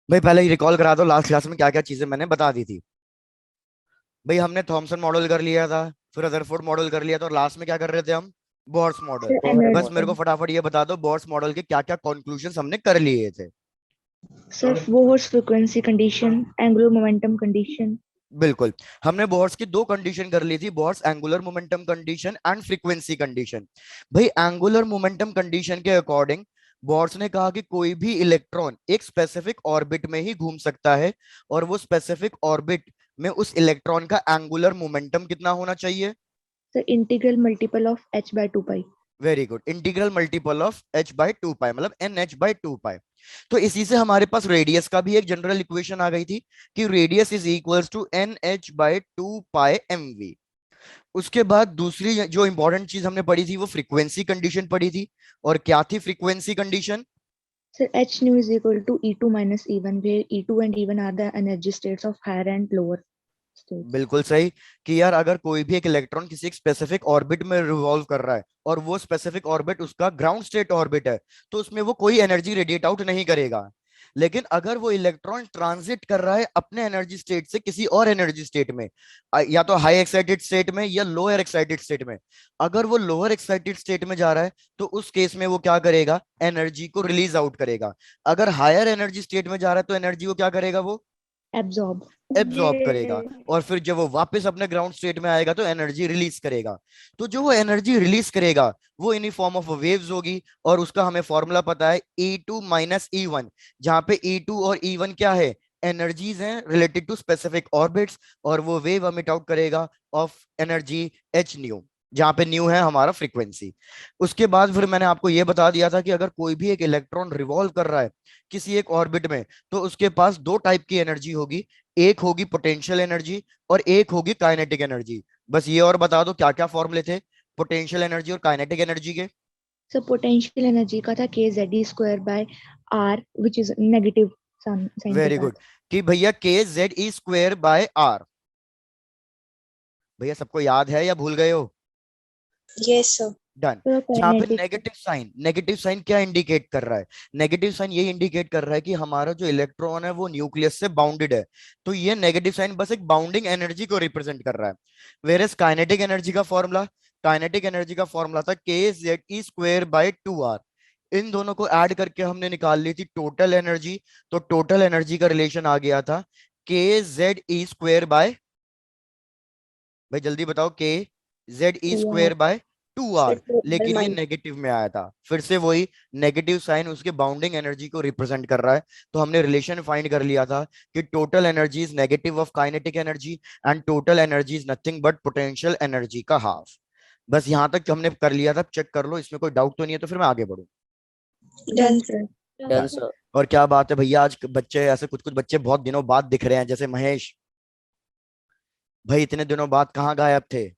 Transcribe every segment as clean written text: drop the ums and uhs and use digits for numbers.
भाई पहले ही रिकॉल करा दो, लास्ट क्लास में क्या क्या चीजें मैंने बता दी थी। भाई हमने थॉमसन मॉडल कर लिया था, फिर रदरफोर्ड मॉडल कर लिया था, और लास्ट में क्या कर रहे थे हम? Bohr's model. सर बस मेरे एनर्जी। को फटाफट ये बता दो, बोर्स मॉडल के क्या क्या कंक्लूजन हमने कर लिए थे। Sir Bohr's frequency condition, angular momentum condition. बिल्कुल। हमने बोर्स की दो कंडीशन कर ली थी, Bohr's angular momentum condition and frequency condition. भाई एंगुलर मोमेंटम कंडीशन के अकॉर्डिंग बोर्स ने कहा कि कोई भी इलेक्ट्रॉन एक स्पेसिफिक ऑर्बिट में ही घूम सकता है, और वो स्पेसिफिक ऑर्बिट में उस इलेक्ट्रॉन का एंगुलर मोमेंटम कितना होना चाहिए? Sir integral multiple of h by 2 pi. Very good, integral multiple of h/2 pi, मतलब NH/2 पाई। तो इसी से हमारे पास रेडियस का भी एक जनरल इक्वेशन आ गई थी कि radius is equals to NH/2 pi mv। उसके बाद दूसरी जो इंपॉर्टेंट चीज हमने पढ़ी थी वो फ्रीक्वेंसी कंडीशन पढ़ी थी। और क्या थी frequency condition? Sir h nu is equal to E2 minus E1 where E2 and E1 are the energy states of higher and lower states. बिल्कुल सही। कि यार अगर कोई भी एक इलेक्ट्रॉन किसी एक स्पेसिफिक ऑर्बिट में रिवॉल्व कर रहा है, और वो स्पेसिफिक ऑर्बिट उसका ग्राउंड स्टेट ऑर्बिट है, तो उसमें वो कोई एनर्जी रेडिएट आउट नहीं करेगा। लेकिन अगर वो इलेक्ट्रॉन ट्रांजिट कर रहा है अपने एनर्जी स्टेट से किसी और एनर्जी स्टेट में, या तो हाई एक्साइटेड स्टेट में या लोअर एक्साइटेड स्टेट में, अगर वो लोअर एक्साइटेड स्टेट में जा रहा है तो उस केस में वो क्या करेगा? एनर्जी को रिलीज आउट करेगा। अगर हायर एनर्जी स्टेट में जा रहा है तो एनर्जी को क्या करेगा? वो Absorb. एब्जॉर्ब करेगा। और फिर जब वो वापस अपने ग्राउंड स्टेट में आएगा तो एनर्जी रिलीज करेगा। तो जो वो एनर्जी रिलीज करेगा वो इन फॉर्म ऑफ वेव्स होगी, और उसका हमें फॉर्मूला पता है E2 - E1, जहां पे E2 और E1 क्या है? एनर्जीज हैं रिलेटेड टू स्पेसिफिक ऑर्बिट्स, और वो वेव अमिट आउट करेगा ऑफ एनर्जी एच न्यू, जहां पे न्यू है हमारा फ्रीक्वेंसी। उसके बाद फिर मैंने आपको यह बता दिया था कि अगर कोई भी एक इलेक्ट्रॉन रिवॉल्व कर रहा है किसी एक ऑर्बिट में, तो उसके पास दो टाइप की एनर्जी होगी। एक होगी पोटेंशियल एनर्जी और एक होगी काइनेटिक एनर्जी। बस ये और बता दो क्या क्या फॉर्मूले थे पोटेंशियल एनर्जी और काइनेटिक एनर्जी के। सर पोटेंशियल एनर्जी का था k z e square by r which is negative sign के वेरी गुड। साथ। कि भैया KZE² बाय R। भैया सबको याद है या भूल गए हो? Yes sir. डन। तो जहां पे काइनेटिक। नेगेटिव साइन क्या इंडिकेट कर रहा है? नेगेटिव साइन ये इंडिकेट कर रहा है कि हमारा जो इलेक्ट्रॉन है वो न्यूक्लियस से बाउंडेड है। तो ये नेगेटिव साइन बस एक बाउंडिंग एनर्जी को रिप्रेजेंट कर रहा है। वेरएस काइनेटिक एनर्जी का फॉर्मूला था KZE²/2R। इन दोनों को ऐड करके हमने निकाल ली थी टोटल एनर्जी। तो टोटल एनर्जी का रिलेशन आ गया था KZE², भाई जल्दी बताओ, KZE² 2r। By two sir r total लेकिन ये माइनस। नेगेटिव में आया था। फिर से वही नेगेटिव साइन उसके बाउंडिंग एनर्जी को रिप्रेजेंट कर रहा है। तो हमने रिलेशन फाइंड कर लिया था कि total energy is negative of kinetic energy, and total energy is nothing but potential energy का हाफ। बस यहां तक हमने कर लिया था, चेक कर लो इसमें कोई डाउट तो नहीं है, तो फिर मैं आगे बढ़ूं। Done done sir. Sir. Done Done। Sir. और क्या बात है भैया, आज बच्चे ऐसे कुछ कुछ बच्चे बहुत दिनों बाद दिख रहे हैं, जैसे महेश। भाई इतने दिनों बाद कहाँ गायब थे?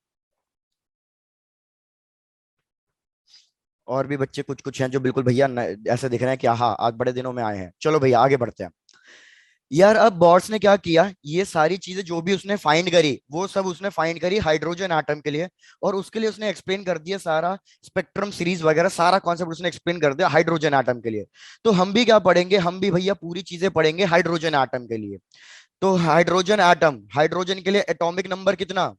और भी बच्चे कुछ कुछ हैं जो बिल्कुल भैया ऐसे दिख रहे हैं कि हाँ आज बड़े दिनों में आए हैं। चलो भैया आगे बढ़ते हैं। यार अब बॉर्ड्स ने क्या किया, ये सारी चीजें जो भी उसने फाइंड करी वो सब उसने फाइंड करी हाइड्रोजन एटम के लिए, और उसके लिए उसने एक्सप्लेन कर दिया सारा स्पेक्ट्रम सीरीज वगैरह, सारा कॉन्सेप्ट उसने एक्सप्लेन कर दिया हाइड्रोजन एटम के लिए। तो हम भी क्या पढ़ेंगे, हम भी भैया पूरी चीजें पढ़ेंगे हाइड्रोजन एटम के लिए। तो हाइड्रोजन एटम, हाइड्रोजन के लिए एटॉमिक नंबर कितना?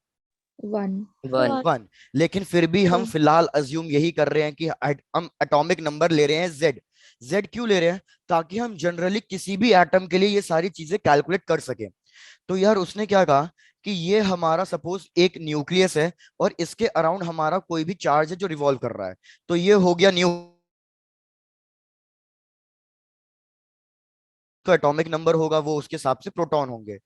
1। 1। 1। लेकिन फिर भी हम फिलहाल अज्यूम यही कर रहे हैं कि हम एटॉमिक नंबर ले रहे हैं जेड। जेड क्यों ले रहे हैं? ताकि हम जनरली किसी भी एटम के लिए ये सारी चीजें कैलकुलेट कर सकें। तो यार उसने क्या कहा कि ये हमारा सपोज एक न्यूक्लियस है, और इसके अराउंड हमारा कोई भी चार्ज है जो रिवॉल्व कर रहा है। तो ये हो गया न्यू का एटॉमिक नंबर होगा, वो उसके हिसाब से प्रोटॉन होंगे।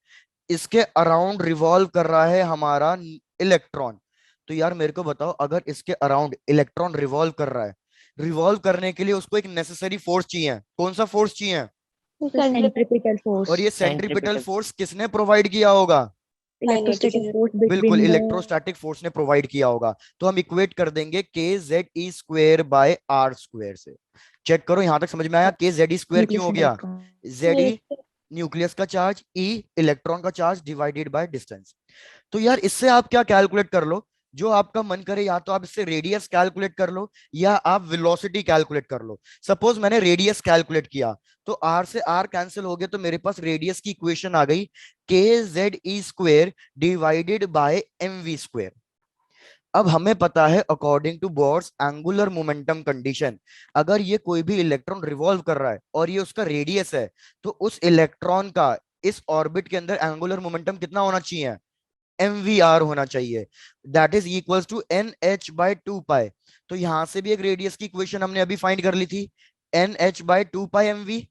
इसके अराउंड रिवॉल्व कर रहा है हमारा इलेक्ट्रॉन। तो यार मेरे को बताओ, अगर इसके अराउंड इलेक्ट्रॉन रिवॉल्व कर रहा है, रिवॉल्व करने के लिए उसको एक नेसेसरी फोर्स चाहिए। कौन सा फोर्स चाहिए? Centripetal force. और ये सेंट्रीपिटल सेंट्रीपिटल। फोर्स किसने प्रोवाइड किया होगा? Electrostatic kinetic. फोर्स बिल्कुल, बिटवीन द। इलेक्ट्रोस्टैटिक फोर्स ने प्रोवाइड किया होगा। तो हम इक्वेट कर देंगे KZE²/R² से। चेक करो यहां तक समझ में आया? KZE² क्यों न्यूक्लियस हो एंड गया? इलेक्ट्रॉन। Ze न्यूक्लियस का चार्ज, E इलेक्ट्रॉन का चार्ज डिवाइडेड बाय डिस्टेंस। तो यार इससे आप क्या कैलकुलेट कर लो जो आपका मन करे, या तो आप इससे रेडियस कैलकुलेट कर लो या आप वेलोसिटी कैलकुलेट कर लो। सपोज मैंने रेडियस कैलकुलेट किया, तो आर से आर कैंसिल हो गया, तो मेरे पास रेडियस की इक्वेशन आ गई kze² डिवाइडेड बाय mv²। अब हमें पता है according to Bohr's angular momentum condition, अगर ये कोई भी इलेक्ट्रॉन रिवॉल्व कर रहा है और ये उसका रेडियस है, तो उस इलेक्ट्रॉन का इस ऑर्बिट के अंदर एंगुलर मोमेंटम कितना होना चाहिए? mvr होना चाहिए। That is equals to nh/2 pi. तो यहां से भी एक रेडियस की इक्वेशन हमने अभी फाइंड कर ली थी, nh/2 pi mv।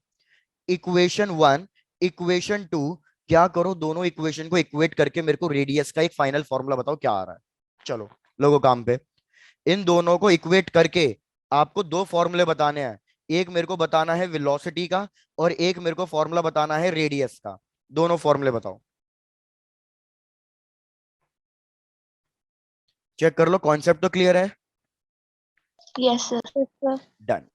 Equation 1, equation 2, क्या करो दोनों इक्वेशन को इक्वेट करके मेरे को रेडियस का एक फाइनल फॉर्मूला बताओ क्या आ रहा है। चलो लोगों काम पे। इन दोनों को इक्वेट करके आपको दो फॉर्मूले बताने हैं। एक मेरे को बताना है वेलोसिटी का और एक मेरे को फॉर्मूला बताना है रेडियस का। दोनों फॉर्मूले बताओ, चेक कर लो, कॉन्सेप्ट तो क्लियर है? Yes, sir. Yes, sir. Done.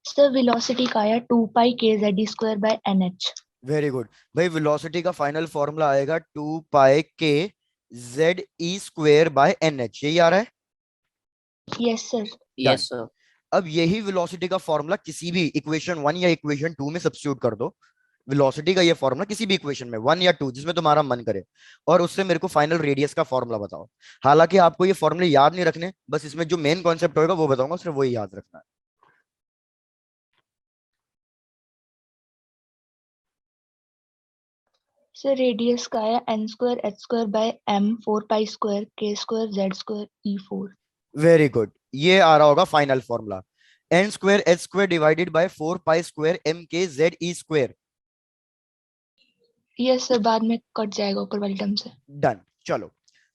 Sir, velocity का आया 2 pi kz² by nh. Very good. भाई वेलोसिटी का फाइनल फॉर्मूला आएगा 2 पाई k ze² बाय nh, यही आ रहा है? Yes, sir. Done. Yes sir. अब यही वेलोसिटी का फॉर्मूला किसी भी इक्वेशन 1 या इक्वेशन 2 में सब्स्टिट्यूट कर दो। वेलोसिटी का ये फॉर्मूला किसी भी इक्वेशन में 1 या 2 जिसमें तुम्हारा मन करे, और उससे मेरे को फाइनल रेडियस का फॉर्मूला बताओ। हालांकि आपको ये फॉर्मूले याद नहीं रखने, बस इसमें जो मेन कॉन्सेप्ट होगा वो बताऊंगा, सिर्फ वही याद रखना है। Sir, radius का आया n² h² by m 4 pi square k² z² e4. Very good, ये आ रहा होगा final formula, n² h² divided by 4 pi square m k z e²। Yes, sir. बाद में कट जाएगा ऊपर वाली टर्म से. डन। चलो,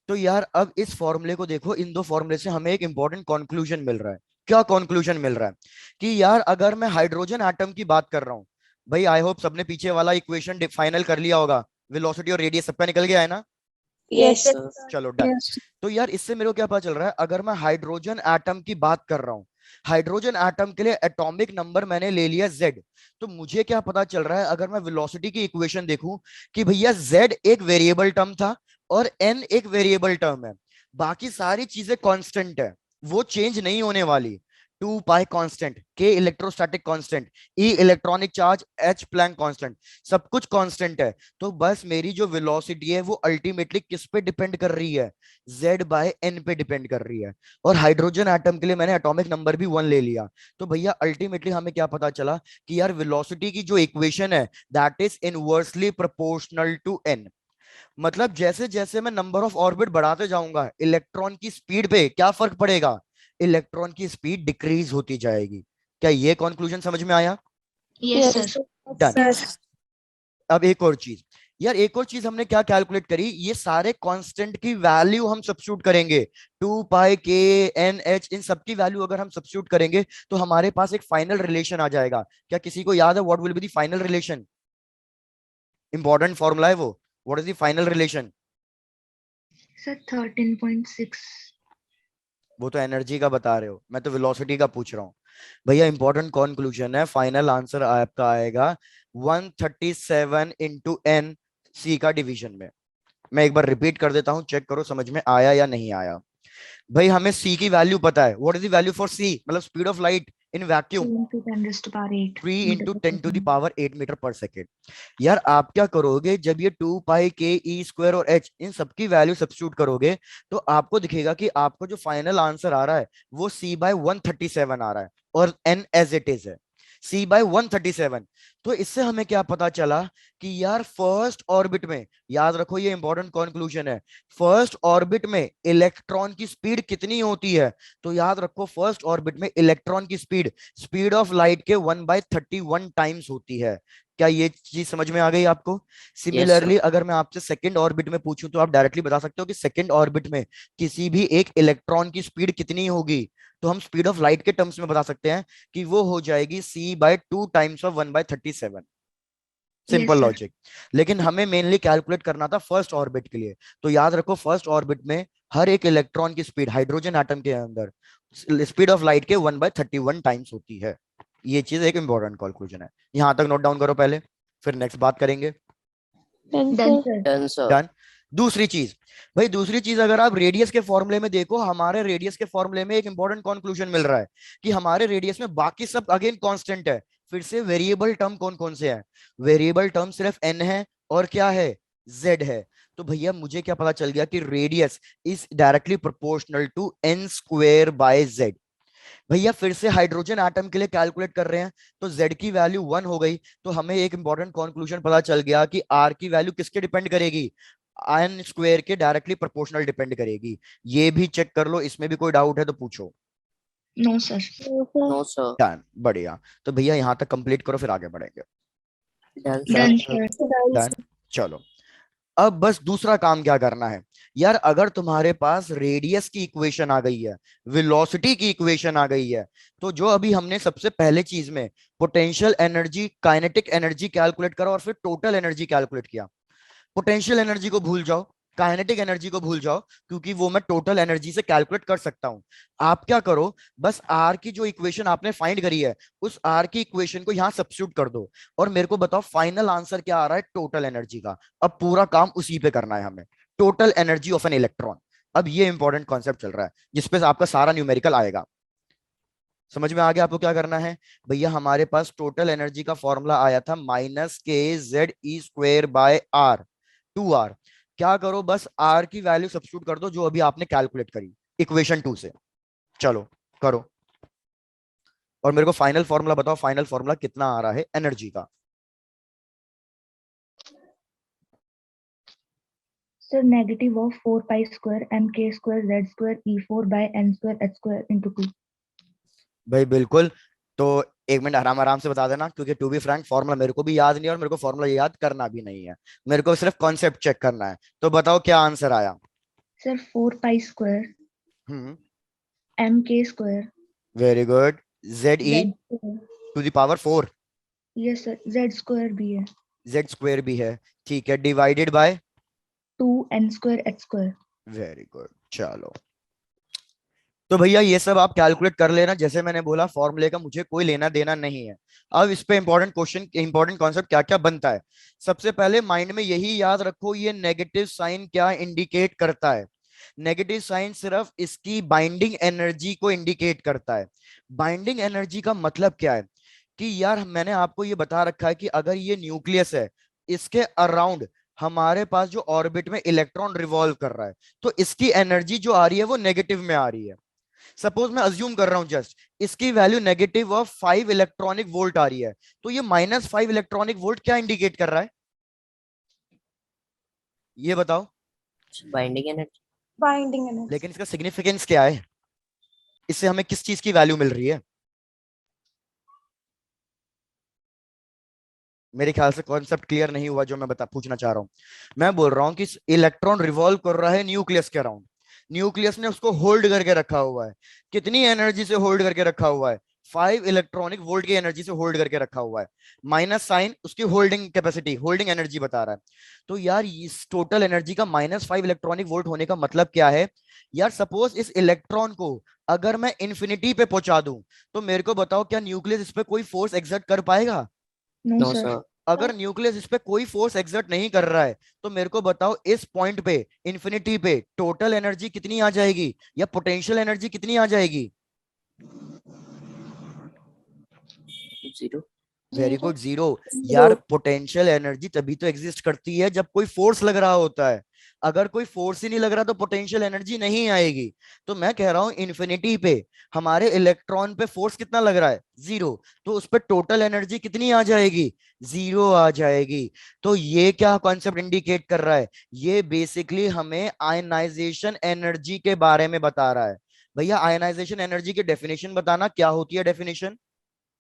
तो यार अब इस फॉर्मूले को देखो, इन दो फॉर्मूले से हमें एक इंपॉर्टेंट कंक्लूजन मिल रहा है। क्या कंक्लूजन मिल रहा है? कि यार अगर मैं हाइड्रोजन एटम की बात कर रहा हूं, भाई आई होप सबने पीछे वाला इक्वेशन फाइनल कर लिया होगा, वेलोसिटी और रेडियस सबका निकल गया है ना? Yes, sir. चलो डन। तो यार इससे मेरे को क्या पता चल रहा है, अगर मैं हाइड्रोजन एटम की बात कर रहा हूं, हाइड्रोजन एटम के लिए एटॉमिक नंबर मैंने ले लिया Z, तो मुझे क्या पता चल रहा है अगर मैं वेलोसिटी की इक्वेशन देखूं कि भैया Z एक वेरिएबल टर्म था और n एक वेरिएबल टर्म है, बाकी सारी चीजें कांस्टेंट है, वो चेंज नहीं होने वाली। 2 pi constant, k electrostatic constant, e electronic charge, h Planck constant, सब कुछ कांस्टेंट है। तो बस मेरी जो वेलोसिटी है वो अल्टीमेटली किस पे डिपेंड कर रही है? z बाय n पे डिपेंड कर रही है। और हाइड्रोजन एटम के लिए मैंने एटॉमिक नंबर भी 1 ले लिया। तो भैया अल्टीमेटली हमें क्या पता चला कि यार वेलोसिटी की जो इक्वेशन है that is inversely proportional to n। मतलब जैसे जैसे मैं नंबर ऑफ ऑर्बिट बढ़ाते जाऊंगा, इलेक्ट्रॉन की स्पीड पे क्या फर्क पड़ेगा? इलेक्ट्रॉन की स्पीड डिक्रीज होती जाएगी। क्या ये कंक्लूजन समझ में आया? Yes, Yes, sir. Done. sir. अब एक और चीज, यार एक और चीज हमने क्या कैलकुलेट करी, ये सारे कांस्टेंट की वैल्यू हम सब्स्टिट्यूट करेंगे, 2 पाई के एन एच, इन सब की वैल्यू अगर हम सब्स्टिट्यूट करेंगे तो हमारे पास एक फाइनल रिलेशन आ जाएगा। क्या किसी को याद है what will be the final relation? Important formula है वो। What is the final relation? Sir, 13.6. वो तो एनर्जी का बता रहे हो, मैं तो वेलोसिटी का पूछ रहा हूँ। भैया इंपॉर्टेंट कंक्लूजन है, फाइनल आंसर आपका आएगा 137 इंटू एन सी का डिवीजन में। मैं एक बार रिपीट कर देता हूं, चेक करो समझ में आया या नहीं आया। भाई हमें सी की वैल्यू पता है, what is the value for C, मतलब speed of light in vacuum, 3 3 into 10 into 10 to to the the power 8 meter per power 8 metre per second. यार आप क्या करोगे, जब ये 2 पाई के ई स्क्वायर और एच इन सबकी वैल्यू सब्स्टिट्यूट करोगे, तो आपको दिखेगा कि आपको जो फाइनल आंसर आ रहा है वो सी बाय 137 आ रहा है, और एन एज इट इज है, सी बाय 137। तो इससे हमें क्या पता चला कि यार फर्स्ट ऑर्बिट में, याद रखो ये इंपॉर्टेंट कंक्लूजन है, फर्स्ट ऑर्बिट में इलेक्ट्रॉन की स्पीड कितनी होती है? तो याद रखो फर्स्ट ऑर्बिट में इलेक्ट्रॉन की स्पीड स्पीड ऑफ लाइट के 1/31 टाइम्स होती है। क्या ये चीज समझ में आ गई आपको? सिमिलरली अगर मैं आपसे सेकंड ऑर्बिट में पूछूं तो आप डायरेक्टली बता सकते हो कि सेकंड ऑर्बिट में किसी भी एक इलेक्ट्रॉन की स्पीड कितनी होगी? तो हम स्पीड ऑफ लाइट के टर्म्स में बता सकते हैं कि वो हो जाएगी c/2 times of 1/37। Simple sir. Logic. लेकिन हमें मेनली कैलकुलेट करना था फर्स्ट ऑर्बिट के लिए। तो याद रखो फर्स्ट ऑर्बिट में हर एक इलेक्ट्रॉन की स्पीड हाइड्रोजन एटम के अंदर स्पीड ऑफ लाइट के 1/31 टाइम्स होती है। ये चीज एक इंपॉर्टेंट कंक्लूजन है, यहां तक नोट डाउन करो पहले, फिर नेक्स्ट बात करेंगे। Done, Done, sir. sir. Done sir. Done. दूसरी चीज, भाई दूसरी चीज अगर आप रेडियस के फॉर्मूले में देखो, हमारे रेडियस के फॉर्मूले में एक इंपॉर्टेंट कंक्लूजन मिल रहा है कि हमारे रेडियस में बाकी सब अगेन कांस्टेंट है। फिर से वेरिएबल टर्म कौन कौन से हैं? वेरिएबल टर्म सिर्फ n है और क्या है, z है। तो भैया मुझे क्या पता चल गया कि radius is directly proportional to n square by z। भैया फिर से हाइड्रोजन एटम के लिए कैलकुलेट कर रहे हैं, तो z की वैल्यू 1 हो गई। तो हमें एक इंपॉर्टेंट कंक्लूजन पता चल गया कि r की वैल्यू किसके डिपेंड करेगी, n स्क्वायर के डायरेक्टली प्रोपोर्शनल डिपेंड करेगी। ये भी चेक कर लो, इसमें भी कोई डाउट है तो पूछो। No, sir. No, sir. No sir. Done, बढ़िया। तो भैया यहां तक कंप्लीट करो, फिर आगे बढ़ेंगे। Done Done, sir. sir. Done, done, sir. चलो। अब बस दूसरा काम क्या करना है यार, अगर तुम्हारे पास रेडियस की इक्वेशन आ गई है, वेलोसिटी की इक्वेशन आ गई है, तो जो अभी हमने सबसे पहले चीज में potential energy, kinetic energy calculate करा और फिर टोटल एनर्जी कैलकुलेट किया। पोटेंशियल एनर्जी को भूल जाओ, काइनेटिक एनर्जी को भूल जाओ, क्योंकि वो मैं टोटल एनर्जी से कैलकुलेट कर सकता हूं। आप क्या करो, बस आर की जो इक्वेशन आपने फाइंड करी है, उस आर की इक्वेशन को यहां सब्स्टिट्यूट कर दो और मेरे को बताओ फाइनल आंसर क्या आ रहा है टोटल एनर्जी का। अब पूरा काम उसी पे करना है हमें, total energy of an electron. अब ये इंपॉर्टेंट कॉन्सेप्ट चल रहा है जिसपे आपका सारा न्यूमेरिकल आएगा। समझ में आ गया आपको क्या करना है? भैया हमारे पास टोटल एनर्जी का फॉर्मूला आया था -kZe²/r 2r। क्या करो, बस r की वैल्यू सब्स्टिट्यूट कर दो जो अभी आपने कैलकुलेट करी इक्वेशन 2 से। चलो करो, और मेरे को फाइनल फॉर्मूला बताओ, फाइनल फॉर्मूला कितना आ रहा है एनर्जी का? Sir, negative of 4 pi square mk square z square e4 by n square h square into 2. भाई बिल्कुल। तो एक मिनट आराम आराम से बता देना, क्योंकि टू बी फ्रैंक फॉर्मूला मेरे को भी याद नहीं है और मेरे को फॉर्मूला याद करना भी नहीं है, मेरे को सिर्फ कॉन्सेप्ट चेक करना है। तो बताओ क्या आंसर आया? Sir, 4 pi square hmm, mk square very good. ZE z square. To the power 4, Yes, sir. Z square भी है. Z स्क्वायर भी है, ठीक है, divided by 2 n square h square. Very good. चलो, तो भैया ये सब आप कैलकुलेट कर लेना, जैसे मैंने बोला फॉर्मूले का मुझे कोई लेना देना नहीं है। अब इस पे इंपॉर्टेंट क्वेश्चन, इंपॉर्टेंट कॉन्सेप्ट क्या क्या बनता है। सबसे पहले माइंड में यही याद रखो, ये नेगेटिव साइन क्या इंडिकेट करता है? नेगेटिव साइन सिर्फ इसकी बाइंडिंग एनर्जी को इंडिकेट करता है। बाइंडिंग एनर्जी का मतलब क्या है कि यार मैंने आपको ये बता रखा है कि अगर ये न्यूक्लियस है, इसके अराउंड हमारे पास जो ऑर्बिट में इलेक्ट्रॉन रिवॉल्व कर रहा है, तो इसकी एनर्जी जो आ रही है वो नेगेटिव में आ रही है। सपोज मैं अज्यूम कर रहा हूं जस्ट, इसकी value negative of 5 electronic volt आ रही है, तो ये -5 इलेक्ट्रॉनिक वोल्ट क्या इंडिकेट कर रहा है, ये बताओ? Binding energy. Binding energy. लेकिन इसका सिग्निफिकेंस क्या है, इससे हमें किस चीज की वैल्यू मिल रही है? मेरे ख्याल से कॉन्सेप्ट क्लियर नहीं हुआ जो मैं पूछना चाह रहा हूं। मैं बोल रहा हूं कि इलेक्ट्रॉन रिवॉल्व कर रहा है न्यूक्लियस के अराउंड, न्यूक्लियस ने उसको होल्ड करके रखा हुआ है। कितनी एनर्जी से होल्ड करके रखा हुआ है? 5 इलेक्ट्रॉनिक वोल्ट की एनर्जी से होल्ड करके रखा हुआ है। माइनस साइन उसकी होल्डिंग कैपेसिटी, होल्डिंग एनर्जी बता रहा है। तो यार इस टोटल एनर्जी का -5 इलेक्ट्रॉनिक वोल्ट होने का मतलब क्या है यार? सपोज इस इलेक्ट्रॉन को अगर मैं इंफिनिटी पे पहुंचा दूं, तो मेरे को बताओ क्या न्यूक्लियस इस पे कोई फोर्स एक्सर्ट कर पाएगा? No, no sir. सर। अगर न्यूक्लियस इस पे कोई फोर्स एक्सर्ट नहीं कर रहा है, तो मेरे को बताओ इस पॉइंट पे, इंफिनिटी पे, टोटल एनर्जी कितनी आ जाएगी या पोटेंशियल एनर्जी कितनी आ जाएगी? Zero. Very good, zero. Zero. यार पोटेंशियल एनर्जी तभी तो एग्जिस्ट करती है जब कोई फोर्स लग रहा होता है। अगर कोई फोर्स ही नहीं लग रहा तो पोटेंशियल एनर्जी नहीं आएगी। तो मैं कह रहा हूं इन्फिनिटी पे हमारे इलेक्ट्रॉन पे फोर्स कितना लग रहा है? 0। तो उस पर टोटल एनर्जी कितनी आ जाएगी? 0 आ जाएगी। तो ये क्या कॉन्सेप्ट इंडिकेट कर रहा है? ये बेसिकली हमें आयनाइजेशन एनर्जी के बारे में बता रहा है। भैया आयनाइजेशन एनर्जी की डेफिनेशन बताना, क्या होती है डेफिनेशन?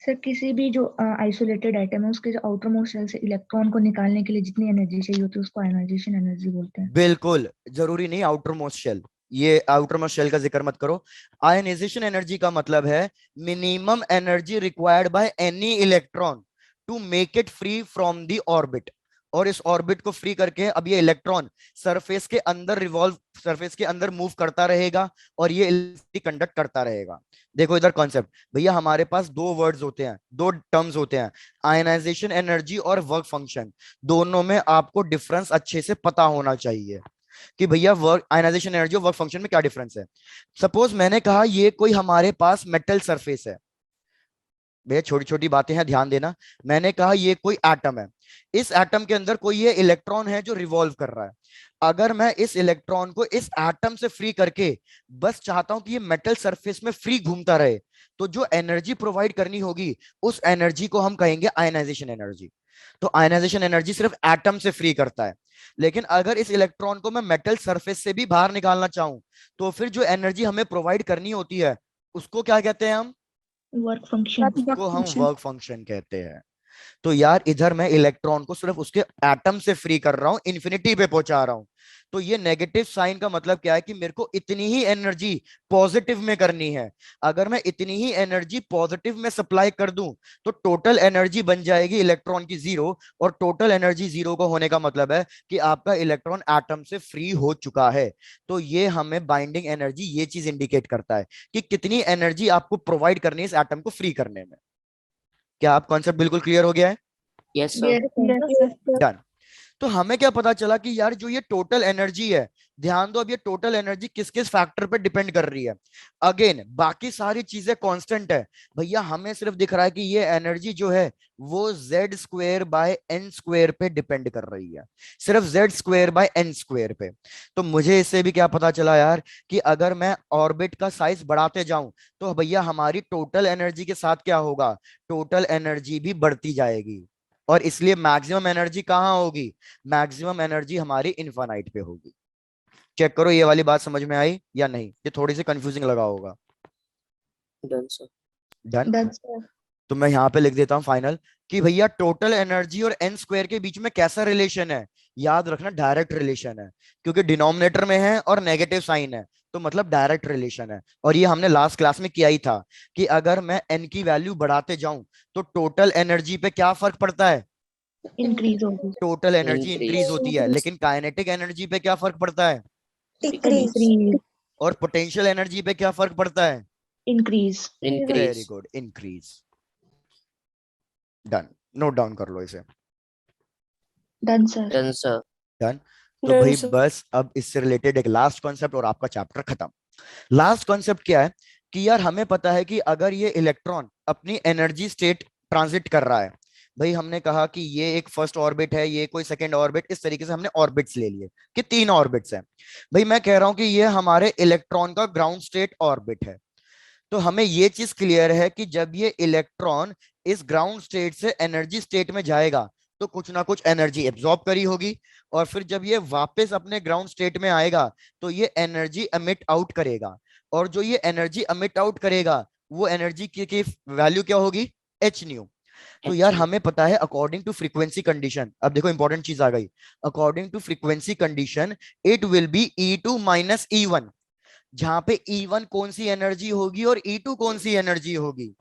सर, किसी भी जो आइसोलेटेड आइटम है उसके जो आउटर मोस्ट शेल से इलेक्ट्रॉन को निकालने के लिए जितनी एनर्जी चाहिए होती है उसको आयनाइजेशन एनर्जी बोलते हैं. बिल्कुल, जरूरी नहीं आउटर मोस्ट शेल, ये आउटर मोस्ट शेल का जिक्र मत करो। आयनाइजेशन एनर्जी का मतलब है minimum energy required by any electron to make it free from the orbit, और इस ऑर्बिट को फ्री करके अब ये इलेक्ट्रॉन सरफेस के अंदर सरफेस के अंदर मूव करता रहेगा और ये इलेक्ट्रिसिटी कंडक्ट करता रहेगा। देखो इधर कॉन्सेप्ट भैया, हमारे पास दो वर्ड्स होते हैं, दो टर्म्स होते हैं, आयनाइजेशन एनर्जी और वर्क फंक्शन। दोनों में आपको डिफरेंस अच्छे से पता होना चाहिए कि भैया वर्क आयनाइजेशन एनर्जी और वर्क फंक्शन में क्या डिफरेंस है। सपोज मैंने कहा ये कोई हमारे पास मेटल सरफेस है, भैया छोटी छोटी बातें हैं ध्यान देना। मैंने कहा ये कोई एटम है, इस एटम के अंदर कोई ये इलेक्ट्रॉन है जो रिवॉल्व कर रहा है। अगर मैं इस इलेक्ट्रॉन को इस एटम से फ्री करके बस चाहता हूं कि ये मेटल सरफेस में फ्री घूमता रहे, तो जो एनर्जी प्रोवाइड करनी होगी उस एनर्जी को हम कहेंगे आयनाइजेशन एनर्जी। तो आयनाइजेशन एनर्जी सिर्फ एटम से फ्री करता है। लेकिन अगर इस इलेक्ट्रॉन को मैं मेटल सरफेस से भी बाहर निकालना चाहूं, तो फिर जो एनर्जी हमें प्रोवाइड करनी होती है उसको क्या कहते हैं हम? Work function. उसको हम वर्क फंक्शन कहते हैं। तो यार इधर मैं इलेक्ट्रॉन को सिर्फ उसके एटम से फ्री कर रहा हूं, इन्फिनिटी पे पहुंचा रहा हूं। तो ये नेगेटिव साइन का मतलब क्या है कि मेरे को इतनी ही एनर्जी पॉजिटिव में करनी है। अगर मैं इतनी ही एनर्जी पॉजिटिव में सप्लाई कर दूं तो टोटल एनर्जी बन जाएगी इलेक्ट्रॉन की 0, और टोटल एनर्जी 0 का होने का मतलब है कि आपका इलेक्ट्रॉन एटम से फ्री हो चुका है। तो ये हमें बाइंडिंग एनर्जी ये चीज इंडिकेट करता है कि कितनी एनर्जी आपको प्रोवाइड करनी है इस एटम को फ्री करने में। क्या आप कॉन्सेप्ट बिल्कुल क्लियर हो गया है? Yes, sir. डन। तो हमें क्या पता चला कि यार जो ये टोटल एनर्जी है, ध्यान दो अब ये टोटल एनर्जी किस किस फैक्टर पे डिपेंड कर रही है। अगेन बाकी सारी चीजें कांस्टेंट है भैया, हमें सिर्फ दिख रहा है कि ये एनर्जी जो है वो Z square by N square पे डिपेंड कर रही है, सिर्फ Z square by N square पे। तो मुझे इससे भी क्या पता चला यार कि अगर मैं ऑर्बिट का साइज बढ़ाते जाऊं तो भैया हमारी टोटल एनर्जी के साथ क्या होगा, टोटल एनर्जी भी बढ़ती जाएगी। और इसलिए मैक्सिमम एनर्जी कहाँ होगी, मैक्सिमम एनर्जी हमारी इनफाइनाइट पे होगी। चेक करो ये वाली बात समझ में आई या नहीं, ये थोड़ी सी कंफ्यूजिंग लगा होगा। Done, sir. Done. Done sir. तो मैं यहाँ पे लिख देता हूँ फाइनल कि भैया टोटल एनर्जी और एन स्क्वायर के बीच में कैसा रिलेशन है, याद रखना डायरेक्ट रिलेशन है, क्योंकि डिनोमिनेटर में है और नेगेटिव साइन है, तो मतलब डायरेक्ट रिलेशन है। और ये हमने लास्ट क्लास में किया ही था कि अगर मैं एन की वैल्यू बढ़ाते जाऊं तो टोटल एनर्जी पे क्या फर्क पड़ता है, इंक्रीज होगी। Total energy Increase. इंक्रीज होती है। लेकिन काइनेटिक एनर्जी पे क्या फर्क पड़ता है, डिक्रीज। डिक्रीज। और पोटेंशियल एनर्जी पे क्या फर्क पड़ता है, increase. Very Increase. Good, increase. Done, note down कर लो इसे। Done sir. Done, sir. Done. तो भाई बस अब इससे रिलेटेड एक लास्ट कॉन्सेप्ट और आपका चैप्टर खत्म। लास्ट कॉन्सेप्ट क्या है कि यार हमें पता है कि अगर ये इलेक्ट्रॉन अपनी एनर्जी स्टेट ट्रांजिट कर रहा है, भाई हमने कहा कि ये एक फर्स्ट ऑर्बिट है, ये कोई सेकंड ऑर्बिट, इस तरीके से हमने ऑर्बिट्स ले लिए कि 3 ऑर्बिट्स हैं। भाई मैं कह रहा हूं कि ये हमारे इलेक्ट्रॉन का ग्राउंड स्टेट ऑर्बिट है। तो हमें ये चीज क्लियर है कि जब ये इलेक्ट्रॉन इस ग्राउंड स्टेट से एनर्जी स्टेट में जाएगा तो कुछ ना कुछ एनर्जी एब्जॉर्ब करी होगी, और फिर जब ये वापस अपने ग्राउंड स्टेट में आएगा तो ये एनर्जी एमिट आउट करेगा, और जो ये एनर्जी एमिट आउट करेगा वो एनर्जी की वैल्यू क्या होगी, एच न्यू। तो यार Actually, हमें पता है अकॉर्डिंग टू फ्रीक्वेंसी कंडीशन, अब देखो इंपॉर्टेंट चीज आ गई, according to frequency condition it will be E2 minus E1, जहां पे E1 कौन सी एनर्जी होगी और E2 कौन सी एनर्जी होगी।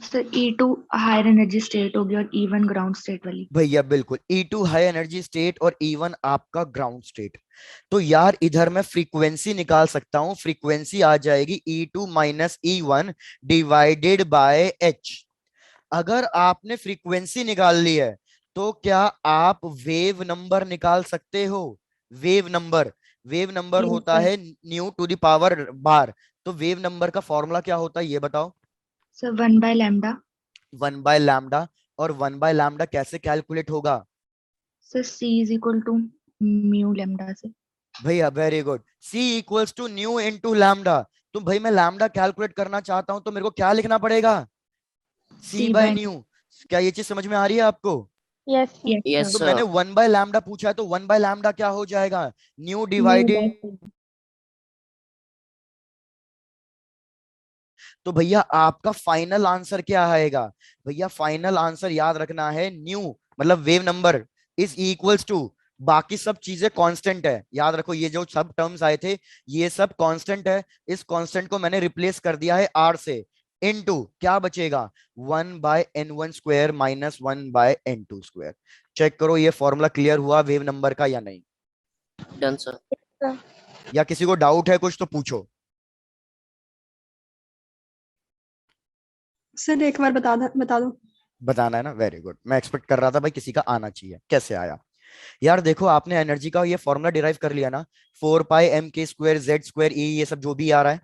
Sir E2 higher energy state होगी और E1 ग्राउंड स्टेट वाली। भैया बिल्कुल, E2 हाई एनर्जी स्टेट और E1 आपका ग्राउंड स्टेट। तो यार इधर मैं फ्रीक्वेंसी निकाल सकता हूं, फ्रीक्वेंसी आ जाएगी E2 minus E1 divided by H। अगर आपने फ्रीक्वेंसी निकाल ली है तो क्या आप वेव नंबर निकाल सकते हो, wave number. Wave number Yes, होता sir. है न्यू टू द पावर बार। तो वेव नंबर का फॉर्मूला क्या होता है ये बताओ। सर 1/λ। 1/λ। और 1/λ कैसे कैलकुलेट होगा, sir C is equal to mu lambda से। भैया very good, C equals to nu into lambda. तो भाई मैं लैम्डा कैलकुलेट करना चाहता हूं तो मेरे को क्या लिखना पड़ेगा, C C by by nu. क्या ये चीज समझ में आ रही है आपको? यस yes yes, तो sir. मैंने sir. 1/λ पूछा है तो 1/λ क्या हो जाएगा, new Mu divided. by C. तो भैया आपका फाइनल आंसर क्या आएगा, भैया फाइनल आंसर याद रखना है न्यू मतलब wave number is equals to, बाकी सब चीजें कांस्टेंट है, याद रखो ये जो सब टर्म्स आए थे ये सब कांस्टेंट है। इस कांस्टेंट को मैंने रिप्लेस कर दिया है आर से, इनटू क्या बचेगा 1/n1 square minus 1/n2 square. Check करो ये फॉर्मूला क्लियर हुआ वेव नंबर का या नहीं, Done, sir. या किसी को डाउट है कुछ तो पूछो। सर एक बार बता दो। बताना है ना, वेरी गुड। मैं एक्सपेक्ट कर रहा था भाई किसी का आना चाहिए, कैसे आया। यार देखो आपने एनर्जी का ये फॉर्मूला डिराइव कर लिया ना, 4πm k² z² ये सब जो भी आ रहा है।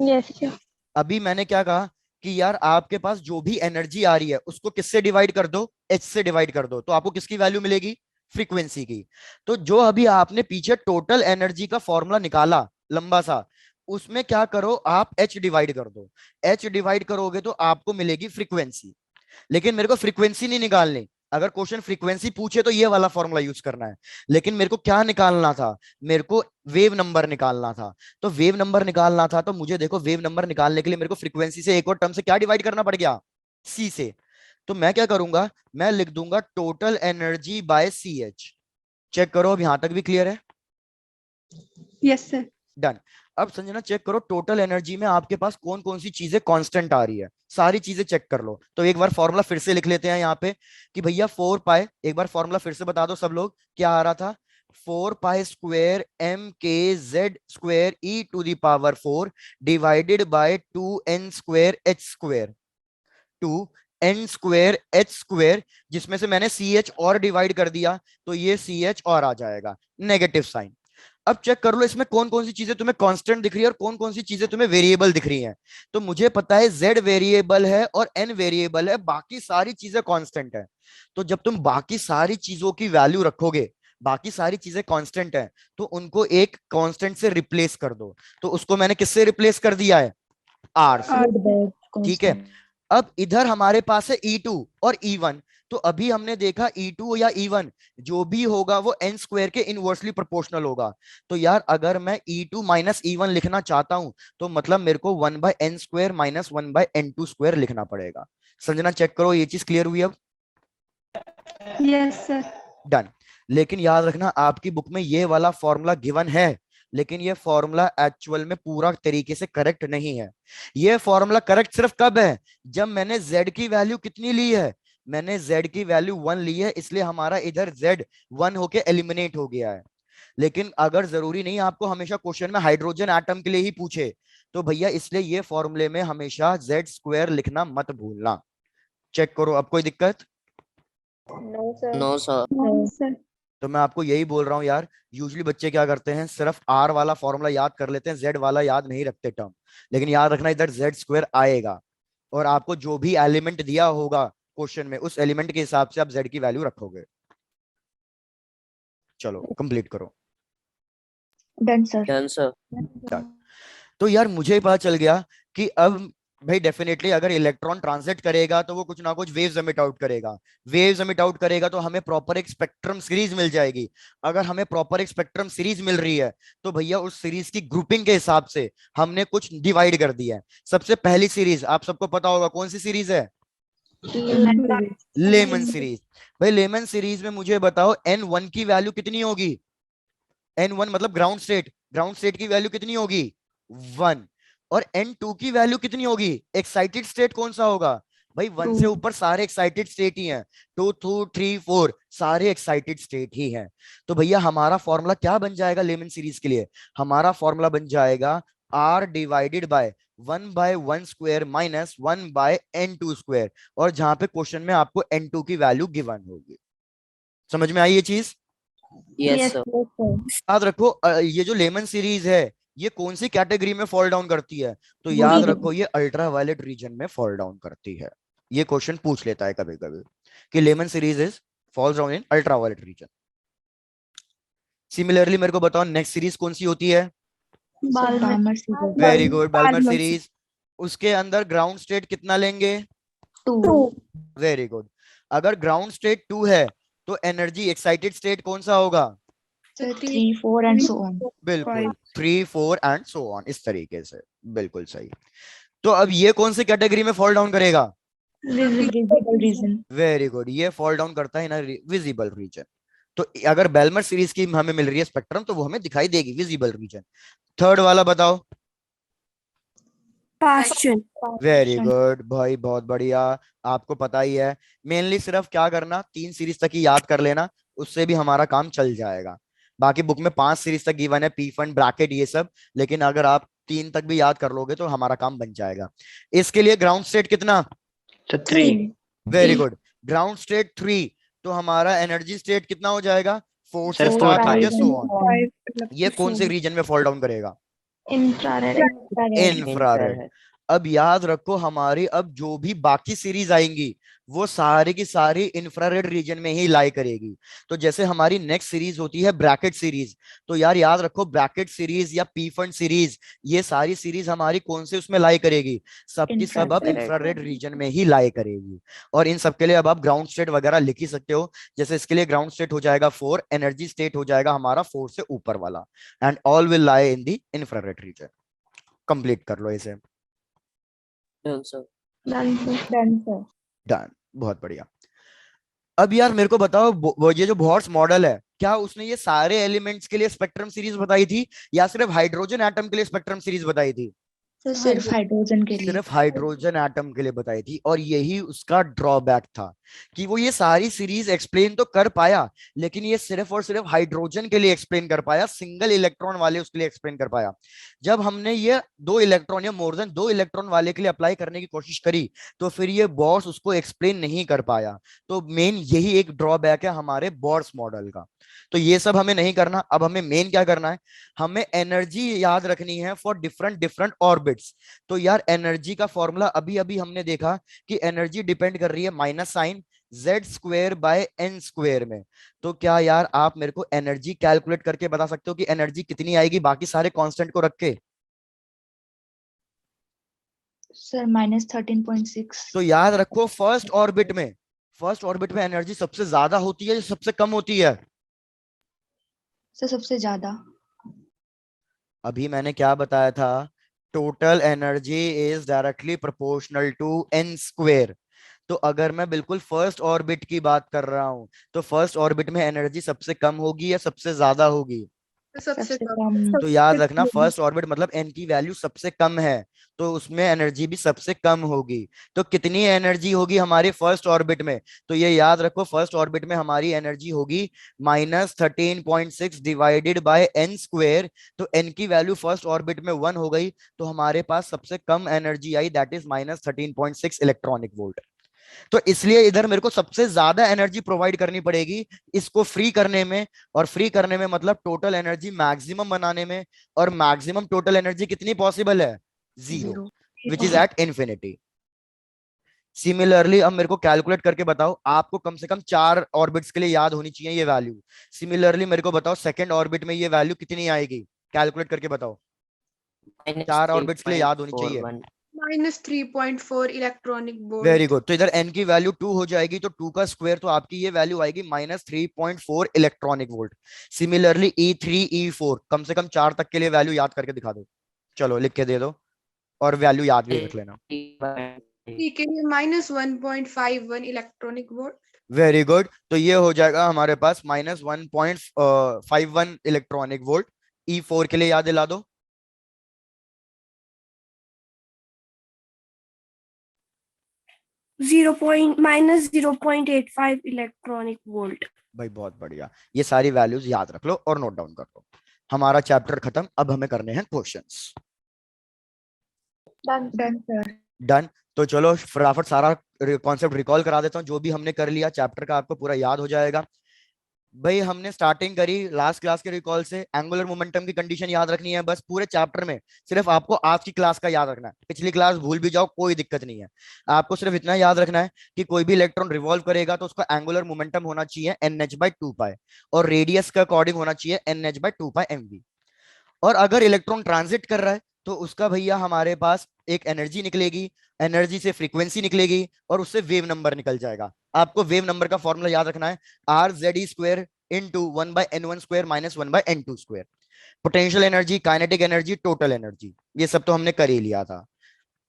Yes sir. अभी मैंने क्या कहा कि यार आपके पास जो भी एनर्जी आ रही है उसको किससे डिवाइड कर दो, एच से डिवाइड कर दो, तो आपको किसकी वैल्यू मिलेगी, फ्रीक्वेंसी की। तो जो अभी आपने पीछे टोटल एनर्जी का फॉर्मूला निकाला लंबा सा, उसमें क्या करो आप एच डिवाइड कर दो। एच डिवाइड करोगे तो आपको मिलेगी फ्रीक्वेंसी। लेकिन मेरे को फ्रीक्वेंसी नहीं निकालनी। अगर क्वेश्चन फ्रीक्वेंसी पूछे तो ये वाला फॉर्मूला यूज करना है, लेकिन मेरे को क्या निकालना था, मेरे को वेव नंबर निकालना था। तो वेव नंबर निकालना था तो मुझे देखो वेव नंबर निकालने के लिए मेरे को फ्रीक्वेंसी से एक और टर्म से क्या डिवाइड करना पड़ गया, सी से। तो मैं क्या करूंगा, मैं लिख दूंगा total energy by C H. Check करो अब यहां तक भी क्लियर है। Yes sir. डन। अब संजना चेक करो टोटल एनर्जी में आपके पास कौन कौन सी चीजें कांस्टेंट आ रही है, सारी चीजें चेक कर लो। तो एक बार फॉर्मूला फिर से लिख लेते हैं यहाँ पे कि भैया 4π, एक बार फॉर्मूला फिर से बता दो सब लोग क्या आ रहा था, 4π² m k z² e⁴ divided by 2n² h², 2n² जिसमें से मैंने सी एच और डिवाइड कर दिया, तो ये सी एच और आ जाएगा, नेगेटिव साइन। अब चेक कर लो इसमें कौन कौन सी चीजें तुम्हें कांस्टेंट दिख रही है और कौन कौन सी चीजें तुम्हें वेरिएबल दिख रही हैं। तो मुझे पता है z वेरिएबल है और n वेरिएबल है, बाकी सारी चीजें कांस्टेंट है। तो जब तुम बाकी सारी चीजों की वैल्यू रखोगे, बाकी सारी चीजें कांस्टेंट है, तो उनको एक कांस्टेंट से रिप्लेस कर दो। तो उसको मैंने किससे रिप्लेस कर दिया है, r से। ठीक है। अब इधर हमारे पास है E2 और E1। तो अभी हमने देखा E2 या E1 जो भी होगा वो n² के इनवर्सली प्रोपोर्शनल होगा। तो यार अगर मैं E2 माइनस E1 लिखना चाहता हूं तो मतलब मेरे को 1/n² माइनस 1/n2 लिखना पड़ेगा। संजना चेक करो ये चीज क्लियर हुई अब। Yes sir. डन। लेकिन याद रखना आपकी बुक में ये वाला फॉर्मूला गिवन है, लेकिन ये फॉर्मूला एक्चुअल में पूरा तरीके से करेक्ट नहीं है। ये फॉर्मूला करेक्ट सिर्फ कब है, जब मैंने z की वैल्यू कितनी ली है, मैंने z की वैल्यू 1 ली है, इसलिए हमारा इधर z 1 होके एलिमिनेट हो गया है। लेकिन अगर जरूरी नहीं आपको हमेशा क्वेश्चन में हाइड्रोजन एटम के लिए ही पूछे, तो भैया इसलिए ये फॉर्मूले में हमेशा z² लिखना मत भूलना। चेक करो अब कोई दिक्कत। No, sir. No, sir. No sir. तो मैं आपको यही बोल रहा हूँ यार, यूजली बच्चे क्या करते हैं सिर्फ आर वाला फॉर्मूला याद कर लेते हैं, जेड वाला याद नहीं रखते टर्म। लेकिन याद रखना इधर z² आएगा, और आपको जो भी एलिमेंट दिया होगा क्वेश्चन में उस एलिमेंट के हिसाब से आप z की वैल्यू रखोगे। चलो कंप्लीट करो। Done, sir. Done, sir. तो यार मुझे पता चल गया कि अब भाई डेफिनेटली अगर इलेक्ट्रॉन ट्रांजिट करेगा तो वो कुछ ना कुछ वेव्स एमिट आउट करेगा। वेव्स एमिट आउट करेगा तो हमें प्रॉपर एक स्पेक्ट्रम सीरीज मिल जाएगी। अगर हमें प्रॉपर एक स्पेक्ट्रम सीरीज मिल रही है तो भैया उस सीरीज की ग्रुपिंग के हिसाब से हमने कुछ डिवाइड कर दिया है। सबसे पहली सीरीज आप सबको पता होगा कौन सी सीरीज है, लेमन सीरीज। भाई लेमन सीरीज में मुझे बताओ n1 की वैल्यू कितनी होगी, n1 मतलब ग्राउंड स्टेट, ग्राउंड स्टेट की वैल्यू कितनी होगी 1। और n2 की वैल्यू कितनी होगी, एक्साइटेड स्टेट कौन सा होगा भाई, 1 से ऊपर सारे एक्साइटेड स्टेट ही हैं, 2 2 3 4 सारे एक्साइटेड स्टेट ही हैं। तो भैया हमारा फॉर्मूला क्या बन जाएगा लेमन सीरीज के लिए, हमारा फॉर्मूला बन जाएगा r divided by 1/1² minus 1/n2²। और जहां पे क्वेश्चन में आपको n2 की वैल्यू गिवन होगी। समझ में आई ये चीज। Yes, sir. याद रखो ये जो लेमन सीरीज है ये कौन सी कैटेगरी में फॉल डाउन करती है, तो याद रखो ये अल्ट्रा वायलेट रीजन में फॉल डाउन करती है। ये क्वेश्चन पूछ लेता है कभी कभी कि Lyman series is falls down in ultraviolet region. Similarly मेरे को बताओ नेक्स्ट सीरीज कौन सी होती है, Balmer series. Very good Balmer series. उसके अंदर ग्राउंड स्टेट कितना लेंगे, 2. Very good. अगर ग्राउंड स्टेट 2 है तो एनर्जी एक्साइटेड स्टेट कौन सा होगा, 3, 4 and so on. बिल्कुल 3 4 एंड सो ऑन, इस तरीके से, बिल्कुल सही। तो अब ये कौन सी कैटेगरी में फॉल डाउन करेगा, Visible reason. वेरी गुड, ये फॉल डाउन करता है ना विजिबल रीजन। तो अगर बेलमर सीरीज की हमें मिल रही है स्पेक्ट्रम तो वो हमें दिखाई देगी विजिबल रीजन। थर्ड वाला बताओ, Passion. वेरी गुड भाई, बहुत बढ़िया। आपको पता ही है, मेनली सिर्फ क्या करना, 3 सीरीज तक ही याद कर लेना, उससे भी हमारा काम चल जाएगा। बाकी बुक में 5 सीरीज तक गिवन है, पी फंड ब्रैकेट ये सब, लेकिन अगर आप 3 तक भी याद कर लोगे तो हमारा काम बन जाएगा। इसके लिए ग्राउंड स्टेट कितना? तो 3. Very good, ground state 3। तो हमारा एनर्जी स्टेट कितना हो जाएगा? 4 से Sir, स्टार्ट 4, होके 5. So on. 5 ये कौन से रीजन में फॉल डाउन करेगा? infrared. इंफ्रारेड। अब याद रखो, हमारी अब जो भी बाकी सीरीज आएंगी वो सारी की सारी इंफ्रारेड रीजन में ही लाई करेगी। तो जैसे हमारी नेक्स्ट सीरीज होती है ब्रैकेट सीरीज, तो यार याद रखो ब्रैकेट सीरीज या पी फंड सीरीज, ये सारी सीरीज हमारी कौन से उसमें लाई करेगी? सबकी सब अब Infrared. इंफ्रारेड रीजन में ही लाई करेगी। और इन सब के लिए अब आप ग्राउंड स्टेट वगैरह लिख ही सकते हो। जैसे इसके लिए ग्राउंड स्टेट हो जाएगा 4, एनर्जी स्टेट हो जाएगा हमारा 4 से ऊपर वाला, and all will lie in the infrared reason. Complete कर लो इसे। Done, sir. Done, sir. Done, sir. Done, बहुत बढ़िया। अब यार मेरे को बताओ, ये जो बॉर्स मॉडल है, क्या उसने ये सारे एलिमेंट्स के लिए स्पेक्ट्रम सीरीज बताई थी या सिर्फ हाइड्रोजन एटम के लिए स्पेक्ट्रम सीरीज बताई थी? सिर्फ हाइड्रोजन के लिए। सिर्फ हाइड्रोजन एटम के लिए बताई थी, और यही उसका ड्रॉबैक था कि वो ये सारी सीरीज एक्सप्लेन तो कर पाया, लेकिन ये सिर्फ और सिर्फ हाइड्रोजन के लिए एक्सप्लेन कर पाया, सिंगल इलेक्ट्रॉन वाले उसके लिए एक्सप्लेन कर पाया। जब हमने ये 2 इलेक्ट्रॉन या मोर देन 2 इलेक्ट्रॉन वाले के लिए अप्लाई करने की कोशिश करी, तो फिर ये बॉर्स उसको एक्सप्लेन नहीं कर पाया। तो मेन यही एक ड्रॉबैक है हमारे बॉर्स मॉडल का। तो ये सब हमें नहीं करना। अब हमें मेन क्या करना है, हमें एनर्जी याद रखनी है फॉर डिफरेंट डिफरेंट ऑर्बिट्स। तो यार एनर्जी का फॉर्मूला अभी अभी हमने देखा कि एनर्जी डिपेंड कर रही है माइनस साइन Z²/n² में। तो क्या यार आप मेरे को एनर्जी कैलकुलेट करके बता सकते हो कि एनर्जी कितनी आएगी बाकी सारे कांस्टेंट को रख के? सर -13.6। तो याद रखो फर्स्ट ऑर्बिट में एनर्जी सबसे ज्यादा होती है या सबसे कम होती है? सर सबसे ज्यादा। अभी मैंने क्या बताया था? Total energy is directly proportional to n²। तो अगर मैं बिल्कुल फर्स्ट ऑर्बिट की बात कर रहा हूं, तो फर्स्ट ऑर्बिट में एनर्जी सबसे कम होगी या सबसे ज्यादा होगी? सबसे कम. कम। तो याद रखना फर्स्ट ऑर्बिट मतलब एन की वैल्यू सबसे कम है, तो उसमें एनर्जी भी सबसे कम होगी। तो कितनी एनर्जी होगी हमारी फर्स्ट ऑर्बिट में? तो ये याद रखो, फर्स्ट ऑर्बिट में हमारी एनर्जी होगी -13.6 डिवाइडेड बाय n²। तो n की वैल्यू फर्स्ट ऑर्बिट में 1 हो गई, तो हमारे पास सबसे कम एनर्जी आई, दैट इज -13.6 इलेक्ट्रॉनिक वोल्ट। तो इसलिए इधर मेरे को सबसे ज्यादा एनर्जी प्रोवाइड करनी पड़ेगी इसको फ्री करने में, और फ्री करने में मतलब टोटल एनर्जी मैक्सिमम बनाने में। और मैक्सिमम टोटल एनर्जी कितनी पॉसिबल है? 0, which is at infinity. Similarly अब मेरे को कैलकुलेट करके बताओ, आपको कम से कम 4 ऑर्बिट्स के लिए याद होनी चाहिए ये वैल्यू। सिमिलरली मेरे को बताओ सेकंड ऑर्बिट में ये वैल्यू कितनी आएगी, कैलकुलेट करके बताओ। 4 ऑर्बिट्स के लिए याद होनी चाहिए। -3.4 इलेक्ट्रॉनिक वोल्ट. Very good. तो इधर n की वैल्यू 2 हो जाएगी, तो 2 का स्क्वायर, तो आपकी ये वैल्यू आएगी -3.4 electronic volt. Similarly E3 E4 कम से कम 4 तक के लिए वैल्यू याद करके दिखा दो। चलो लिख के दे दो, और वैल्यू याद भी रख लेना। ठीक है, ये -1.51 इलेक्ट्रॉनिक वोल्ट. Very good. तो ये हो जाएगा हमारे पास -1.51 इलेक्ट्रॉनिक वोल्ट। E4 के लिए याद दिला दो। -0.85 इलेक्ट्रॉनिक वोल्ट. भाई बहुत बढ़िया, ये सारी वैल्यूज याद रख लो और नोट डाउन कर लो। हमारा चैप्टर खत्म, अब हमें करने हैं क्वेश्चंस। Done sir. डन। तो चलो फटाफट सारा कॉन्सेप्ट रिकॉल करा देता हूँ, जो भी हमने कर लिया चैप्टर का आपको पूरा याद हो जाएगा। भाई हमने स्टार्टिंग करी लास्ट क्लास के रिकॉल से, एंगुलर मोमेंटम की कंडीशन याद रखनी है बस पूरे चैप्टर में। सिर्फ आपको आज की क्लास का याद रखना है, पिछली क्लास भूल भी जाओ कोई दिक्कत नहीं है। आपको सिर्फ इतना याद रखना है कि कोई भी इलेक्ट्रॉन रिवॉल्व करेगा तो उसका एंगुलर मोमेंटम होना चाहिए NH/2π, और रेडियस के अकॉर्डिंग होना चाहिए NH/2πmv। और अगर इलेक्ट्रॉन ट्रांजिट कर रहा है तो उसका भैया हमारे पास एक एनर्जी निकलेगी, एनर्जी से फ्रीक्वेंसी निकलेगी, और उससे वेव नंबर निकल जाएगा। आपको वेव नंबर का फॉर्मूला याद रखना है, RZE² into 1/n1² minus 1/n2²। Potential energy, kinetic energy, total energy, ये सब तो हमने कर ही लिया था।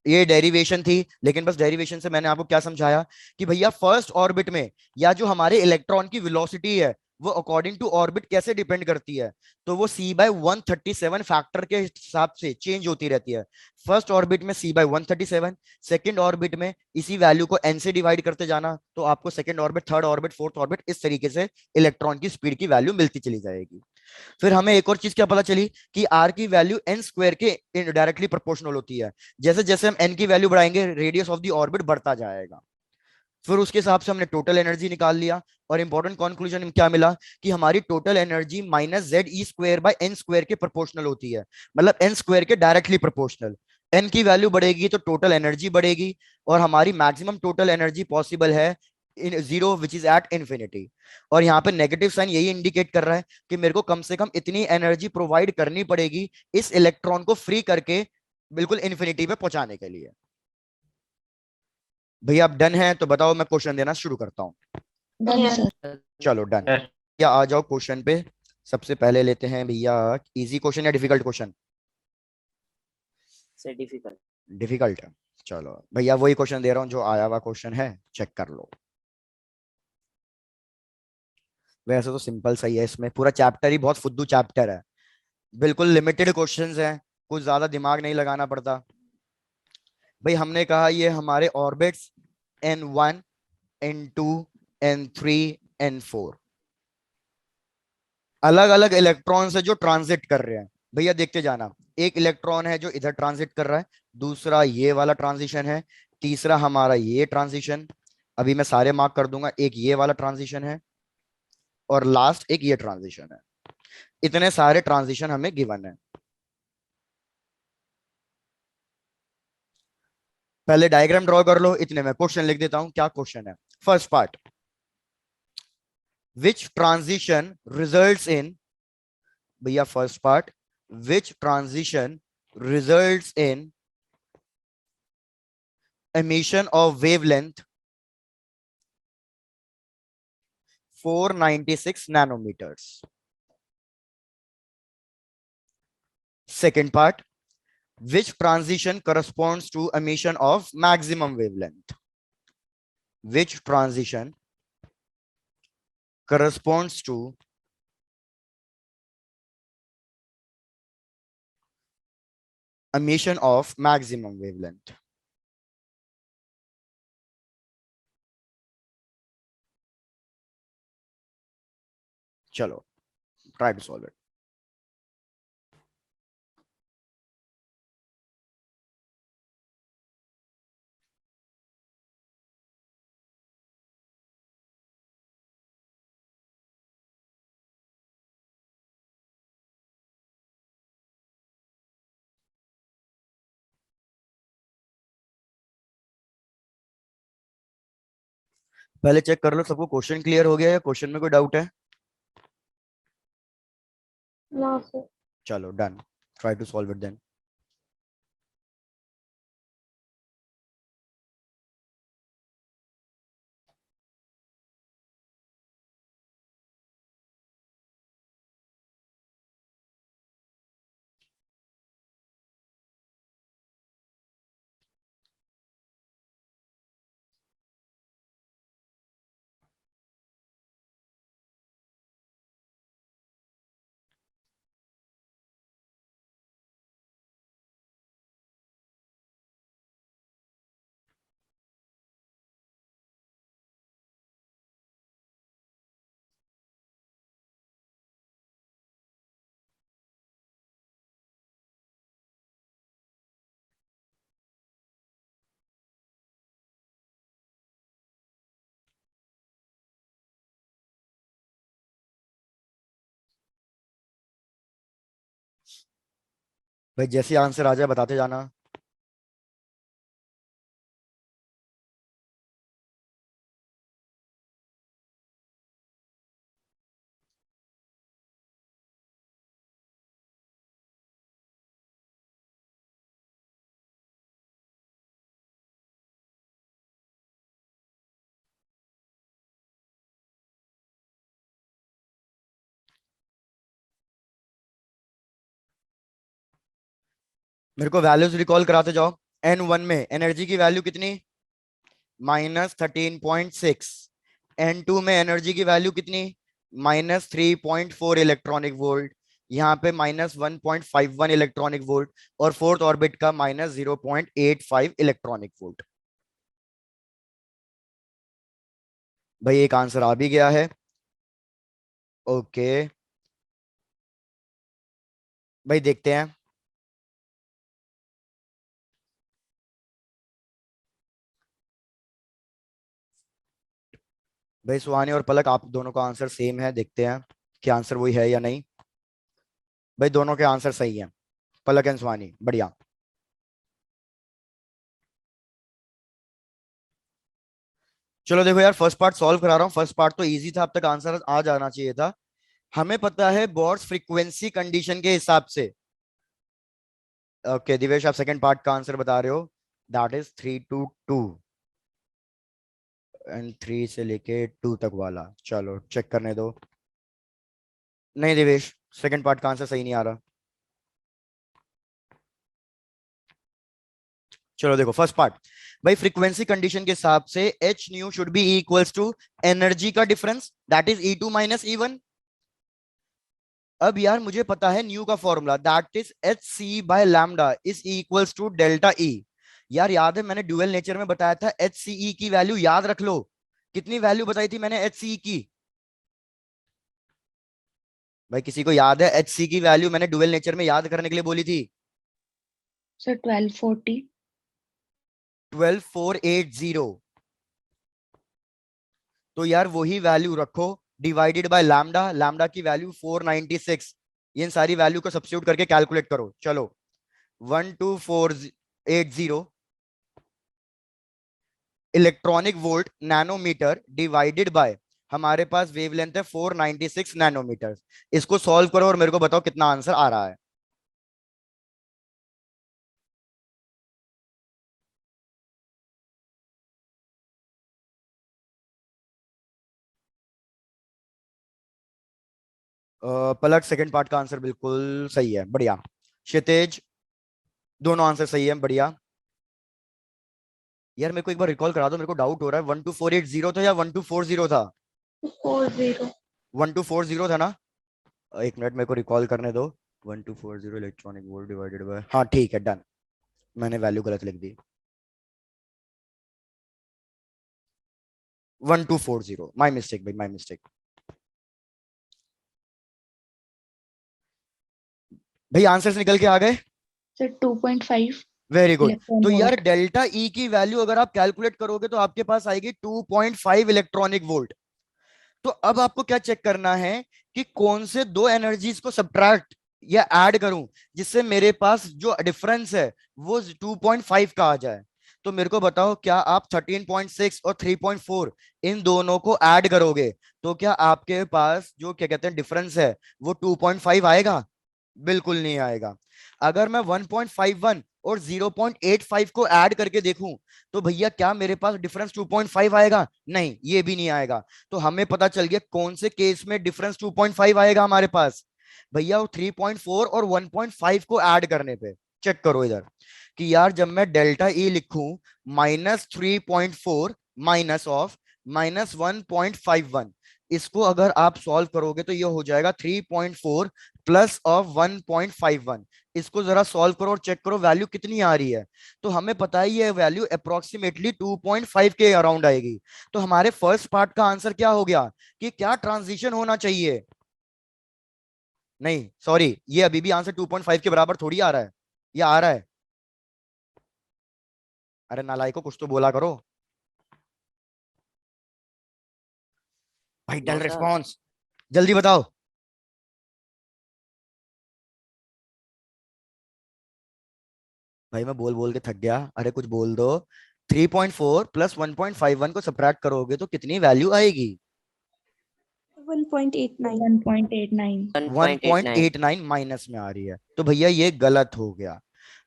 ये डेरिवेशन थी, लेकिन बस डेरिवेशन से मैंने आपको क्या समझाया कि भैया फर्स्ट ऑर्बिट में या जो हमारे इलेक्ट्रॉन की वेलोसिटी है वो अकॉर्डिंग टू ऑर्बिट कैसे डिपेंड करती है, तो वो C/137 फैक्टर के हिसाब से चेंज होती रहती है। फर्स्ट ऑर्बिट में C/137, सेकंड ऑर्बिट में इसी वैल्यू को n से डिवाइड करते जाना, तो आपको second orbit, third orbit, fourth orbit, इस तरीके से इलेक्ट्रॉन की स्पीड की वैल्यू मिलती चली जाएगी। फिर हमें एक और चीज क्या पता चली कि आर की वैल्यू एन स्क्वायर के डायरेक्टली प्रोपोर्शनल होती है। जैसे जैसे हम एन की वैल्यू बढ़ाएंगे, रेडियस ऑफ द ऑर्बिट बढ़ता जाएगा। फिर उसके हिसाब से हमने टोटल एनर्जी निकाल लिया, और इंपॉर्टेंट कंक्लूजन क्या मिला कि हमारी टोटल एनर्जी -ZE²/n² के प्रोपोर्शनल होती है, मतलब एन स्क्वायर के डायरेक्टली प्रोपोर्शनल। एन की वैल्यू बढ़ेगी तो टोटल एनर्जी बढ़ेगी, और हमारी मैक्सिमम टोटल एनर्जी पॉसिबल है in zero which is at infinity. और यहाँ पे नेगेटिव साइन यही इंडिकेट कर रहा है कि मेरे को कम से कम इतनी एनर्जी प्रोवाइड करनी पड़ेगी इस इलेक्ट्रॉन को फ्री करके बिल्कुल इंफिनिटी पे पहुंचाने के लिए। भैया आप डन है तो बताओ, मैं क्वेश्चन देना शुरू करता हूँ। Done sir. चलो डन। या आ जाओ क्वेश्चन पे। सबसे पहले लेते हैं भैया इजी क्वेश्चन या डिफिकल्ट क्वेश्चन? से डिफिकल्ट। डिफिकल्ट है। चलो भैया वही क्वेश्चन दे रहा हूँ जो आया हुआ क्वेश्चन है, चेक कर लो। वैसे तो सिंपल सही है, इसमें पूरा चैप्टर ही बहुत फुद्दू चैप्टर है, बिल्कुल लिमिटेड क्वेश्चंस हैं, कुछ ज्यादा दिमाग नहीं लगाना पड़ता। भाई हमने कहा ये हमारे orbits N1, N2, N3, N4 अलग अलग इलेक्ट्रॉन से जो ट्रांजिट कर रहे हैं। भैया देखते जाना, एक इलेक्ट्रॉन है जो इधर ट्रांजिट कर रहा है, दूसरा ये वाला ट्रांजिशन है, तीसरा हमारा ये ट्रांजिशन, अभी मैं सारे मार्क कर दूंगा, एक ये वाला ट्रांजिशन है, और लास्ट एक ये ट्रांजिशन है। इतने सारे ट्रांजिशन हमें गिवन है। पहले डायग्राम ड्रॉ कर लो, इतने में क्वेश्चन लिख देता हूं। क्या क्वेश्चन है? First part, which transition results in, भैया first part, which transition results in emission of wavelength 496 nanometers. Second part, which transition corresponds to emission of maximum wavelength? Which transition corresponds to emission of maximum wavelength? चलो try to solve it. पहले check कर लो सबको question clear हो गया या question में कोई doubt है? No, sir. चलो done, try to solve it then. भाई जैसे आंसर आ जाए बताते जाना। मेरे को वैल्यूज रिकॉल कराते जाओ। N1 में एनर्जी की वैल्यू कितनी? -13.6। N2 में एनर्जी की वैल्यू कितनी? -3.4 इलेक्ट्रॉनिक वोल्ट, यहाँ पे -1.51 इलेक्ट्रॉनिक वोल्ट, और फोर्थ ऑर्बिट का -0.85 इलेक्ट्रॉनिक वोल्ट। भाई एक आंसर आ भी गया है। ओके भाई देखते हैं। भाई सुहानी और पलक, आप दोनों का आंसर सेम है, देखते हैं कि आंसर वही है या नहीं। भाई दोनों के आंसर सही हैं, पलक एंड सुहानी, बढ़िया। चलो देखो यार, फर्स्ट पार्ट सॉल्व करा रहा हूँ। फर्स्ट पार्ट तो इजी था, अब तक आंसर आ जाना चाहिए था। हमें पता है बोर्ड्स फ्रीक्वेंसी कंडीशन के हिसाब से। ओके दिवेश, आप सेकंड पार्ट का आंसर बता रहे हो, दैट इज 3 to 2 एंड 3 से लेके 2 तक वाला। चलो चेक करने दो। नहीं दिवेश, सेकंड पार्ट का आंसर सही नहीं आ रहा। चलो देखो फर्स्ट पार्ट। भाई फ्रीक्वेंसी कंडीशन के हिसाब से h nu should be equals to energy का difference, that is E2 - E1। अब यार मुझे पता है न्यू का formula, that is Hc/λ is equals to delta E। यार याद है मैंने ड्यूअल नेचर में बताया था, Hce की वैल्यू याद रख लो। कितनी वैल्यू बताई थी मैंने Hce की? भाई किसी को याद है Hc की वैल्यू मैंने ड्यूअल नेचर में याद करने के लिए बोली थी? सर 1240। 12480। तो यार वही वैल्यू रखो डिवाइडेड बाय लैम्डा, लैम्डा की वैल्यू 496। इन सारी वैल्यू को सब्स्टिट्यूट करके कैलकुलेट करो। चलो 12480 electronic volt nanometre divided by, हमारे पास वेवलेंथ है 496 नैनोमीटर। इसको सॉल्व करो और मेरे को बताओ कितना आंसर आ रहा है। पलक सेकंड पार्ट का आंसर बिल्कुल सही है, बढ़िया। क्षितिज, दोनों आंसर सही है, बढ़िया। यार मेरे को एक बार रिकॉल करा दो, मेरे को डाउट हो रहा है 12480 था या 1240 था? 40। 1240 था ना? एक मिनट मेरे को रिकॉल करने दो। 1240 इलेक्ट्रॉनिक वोल्ट डिवाइडेड बाय, हाँ ठीक है डन। मैंने वैल्यू गलत लिख दी। 1240, माई मिस्टेक भाई, माई मिस्टेक। भाई आंसर्स निकल के आ गए? Sir 2.5 very good. इलेक्ट्रॉन तो यार वोल्ट। डेल्टा ई की वैल्यू अगर आप कैलकुलेट करोगे तो आपके पास आएगी 2.5 इलेक्ट्रॉनिक वोल्ट। तो अब आपको क्या चेक करना है कि कौन से दो एनर्जीज को सब्ट्रैक्ट या ऐड करूं जिससे मेरे पास जो डिफरेंस है वो 2.5 का आ जाए। तो मेरे को बताओ, क्या आप 13.6 और 3.4 इन दोनों को ऐड करोगे तो क्या आपके पास जो क्या कहते हैं डिफरेंस है वो 2.5 आएगा? बिल्कुल नहीं आएगा। अगर मैं 1.51 और 0.85 को ऐड करके देखूं तो भैया क्या मेरे पास डिफरेंस 2.5 आएगा? नहीं, ये भी नहीं आएगा। तो हमें पता चल गया कौन से केस में डिफरेंस 2.5 आएगा हमारे पास। भैया वो 3.4 और 1.5 को ऐड करने पे। चेक करो इधर कि यार जब मैं डेल्टा ई लिखूं -3.4 माइनस ऑफ -1.51, इसको अगर आप सॉल्व करोगे तो ये हो जाएगा 3.4 प्लस ऑफ 1.51। इसको जरा सॉल्व करो और चेक करो वैल्यू कितनी आ रही है। तो हमें पता है ये वैल्यू अप्रोक्सीमेटली 2.5 के अराउंड आएगी। तो हमारे फर्स्ट पार्ट का आंसर क्या हो गया कि क्या ट्रांजिशन होना चाहिए? नहीं सॉरी, ये अभी भी आंसर 2.5 के बराबर थोड़ी आ रहा है। ये आ रहा है। अरे नालायको कुछ तो बोला करो भाई, डल नो सर। रिस्पॉन्स, जल्दी बताओ। भाई मैं बोल बोल के थक गया, अरे कुछ बोल दो। 3.4 प्लस 1.51 को सब्ट्रैक्ट करोगे तो कितनी वैल्यू आएगी? 1.89। 1.89। 1.89। 1.89 माइनस में आ रही है, तो भैया ये गलत हो गया।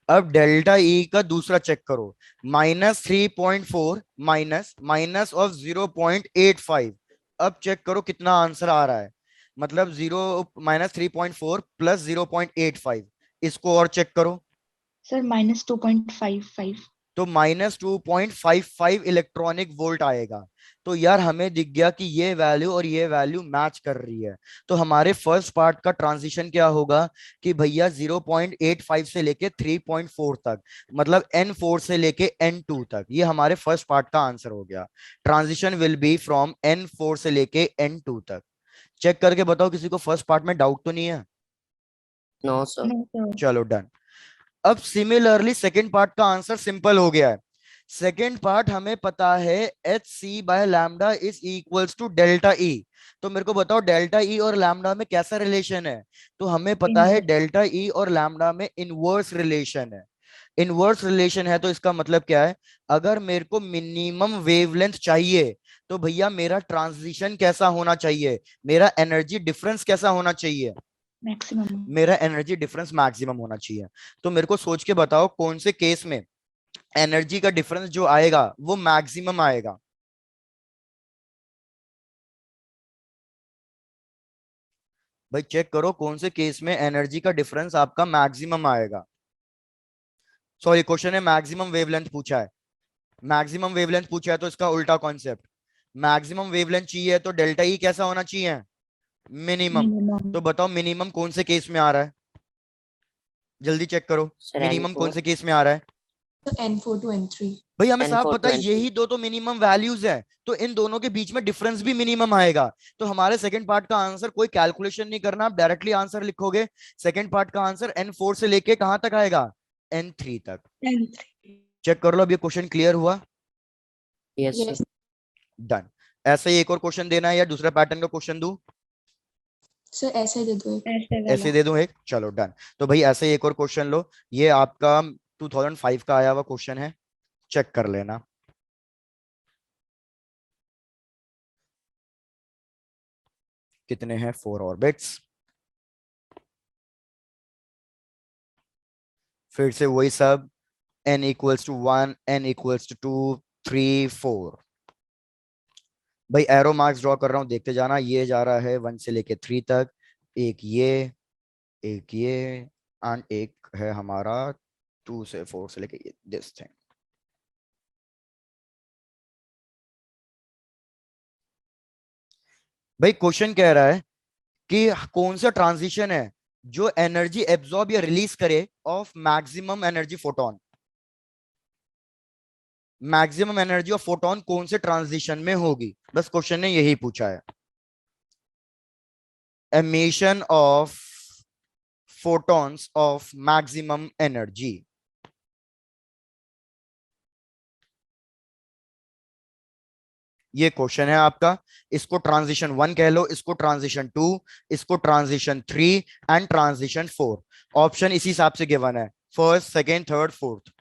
अब डेल्टा ई का दूसरा चेक करो, -3.4 माइनस माइनस ऑफ 0.85। अब चेक करो कितना आंसर आ रहा है। मतलब जीरो -3.4 प्लस 0.85, इसको और चेक करो। सर -2.55। तो -2.55 इलेक्ट्रॉनिक वोल्ट आएगा। तो यार हमें दिख गया कि ये वैल्यू और ये वैल्यू मैच कर रही है। तो हमारे फर्स्ट पार्ट का ट्रांजिशन क्या होगा कि भैया 0.85 से लेके 3.4 तक, मतलब N4 से लेके N2 तक, ये हमारे फर्स्ट पार्ट का आंसर हो गया। Transition will be from N4 से लेके N2 तक। चेक करके बताओ किसी को फर्स्ट पार्ट में डाउट तो नहीं है? No, sir. No, sir. चलो डन। अब सिमिलरली सेकेंड पार्ट का आंसर सिंपल हो गया है। सेकेंड पार्ट हमें पता है H C by lambda is equals to delta E. तो मेरे को बताओ डेल्टा ई और लैम्डा में कैसा रिलेशन है? तो हमें पता है Inverse. डेल्टा ई और लैम्डा में इनवर्स रिलेशन है। इनवर्स रिलेशन है तो इसका मतलब क्या है? अगर मेरे को मिनिमम वेवलेंथ चाहिए तो भैया मेरा ट्रांजिशन कैसा होना चाहिए, मेरा एनर्जी डिफरेंस कैसा होना चाहिए? Maximum. मेरा एनर्जी डिफरेंस मैक्सिमम होना चाहिए। तो मेरे को सोच के बताओ कौन से केस में एनर्जी का डिफरेंस जो आएगा वो मैक्सिमम आएगा? भाई चेक करो कौन से केस में एनर्जी का डिफरेंस आपका मैक्सिमम आएगा। सॉरी, क्वेश्चन है मैक्सिमम वेवलेंथ पूछा है। मैक्सिमम वेवलेंथ पूछा है तो इसका उल्टा कॉन्सेप्ट, मैक्सिमम वेवलेंथ चाहिए तो डेल्टा ई कैसा होना चाहिए? मिनिमम। तो Minimum. बताओ मिनिमम कौन से केस में आ रहा है? जल्दी चेक करो, Sir, मिनिमम कौन N4. से केस में आ रहा है? N4 to N3. भाई हमें साफ N4 पता to है N3. यही दो तो मिनिमम वैल्यूज है, तो इन दोनों के बीच में डिफरेंस भी मिनिमम आएगा। तो हमारे सेकंड पार्ट का आंसर कोई कैलकुलेशन नहीं करना, आप डायरेक्टली आंसर लिखोगे। सेकंड पार्ट का आंसर N4 से लेके कहां तक आएगा? N3 तक। N3. चेक कर लो अब ये क्वेश्चन क्लियर हुआ? Yes, sir. Yes. डन। ऐसे ही एक और क्वेश्चन देना है या दूसरा पैटर्न का क्वेश्चन दूं? Sir, ऐसे दे दो एक. ऐसे ऐसे वाला. दे दूं एक? चलो डन। तो भाई ऐसे ही एक और क्वेश्चन लो, ये आपका 2005 का आया हुआ क्वेश्चन है, चेक कर लेना। कितने हैं 4 ऑर्बिट्स? फिर से वही सब, n equals to 1, n equals to 2, 3, 4। भाई एरो मार्क्स ड्रॉ कर रहा हूं, देखते जाना। ये जा रहा है 1 से लेके 3 तक, एक ये, एक ये, एंड एक है हमारा 2 से 4 से लेके दिस थिंग। भाई क्वेश्चन कह रहा है कि कौन सा ट्रांजिशन है जो एनर्जी एब्जॉर्ब या रिलीज करे of maximum energy photon. Maximum energy of photon कौन से ट्रांजिशन में होगी, बस क्वेश्चन ने यही पूछा है। Emission of photons of maximum energy। ये क्वेश्चन है आपका। इसको ट्रांजिशन 1 कह लो, इसको ट्रांजिशन 2, इसको ट्रांजिशन 3 एंड ट्रांजिशन 4। ऑप्शन इसी हिसाब से गिवन है, फर्स्ट, सेकेंड, थर्ड, फोर्थ।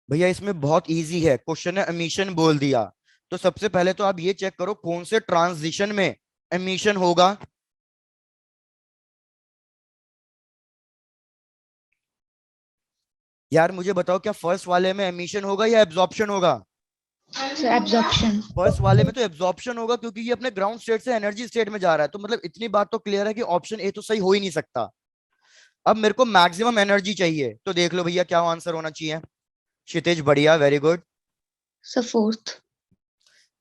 भैया इसमें बहुत इजी है, क्वेश्चन है एमिशन बोल दिया, तो सबसे पहले तो आप ये चेक करो कौन से ट्रांजिशन में एमिशन होगा। यार मुझे बताओ क्या फर्स्ट वाले में एमिशन होगा या एब्जॉर्प्शन होगा? So absorption. फर्स्ट वाले में तो एब्जॉर्प्शन होगा क्योंकि ये अपने ग्राउंड स्टेट से एनर्जी स्टेट में जा रहा है, तो मतलब इतनी बात तो क्लियर है कि ऑप्शन ए तो सही हो ही नहीं सकता। अब मेरे को मैक्सिमम एनर्जी चाहिए, तो देख लो भैया क्या आंसर होना चाहिए। क्षितिज बढ़िया, वेरी गुड। So fourth.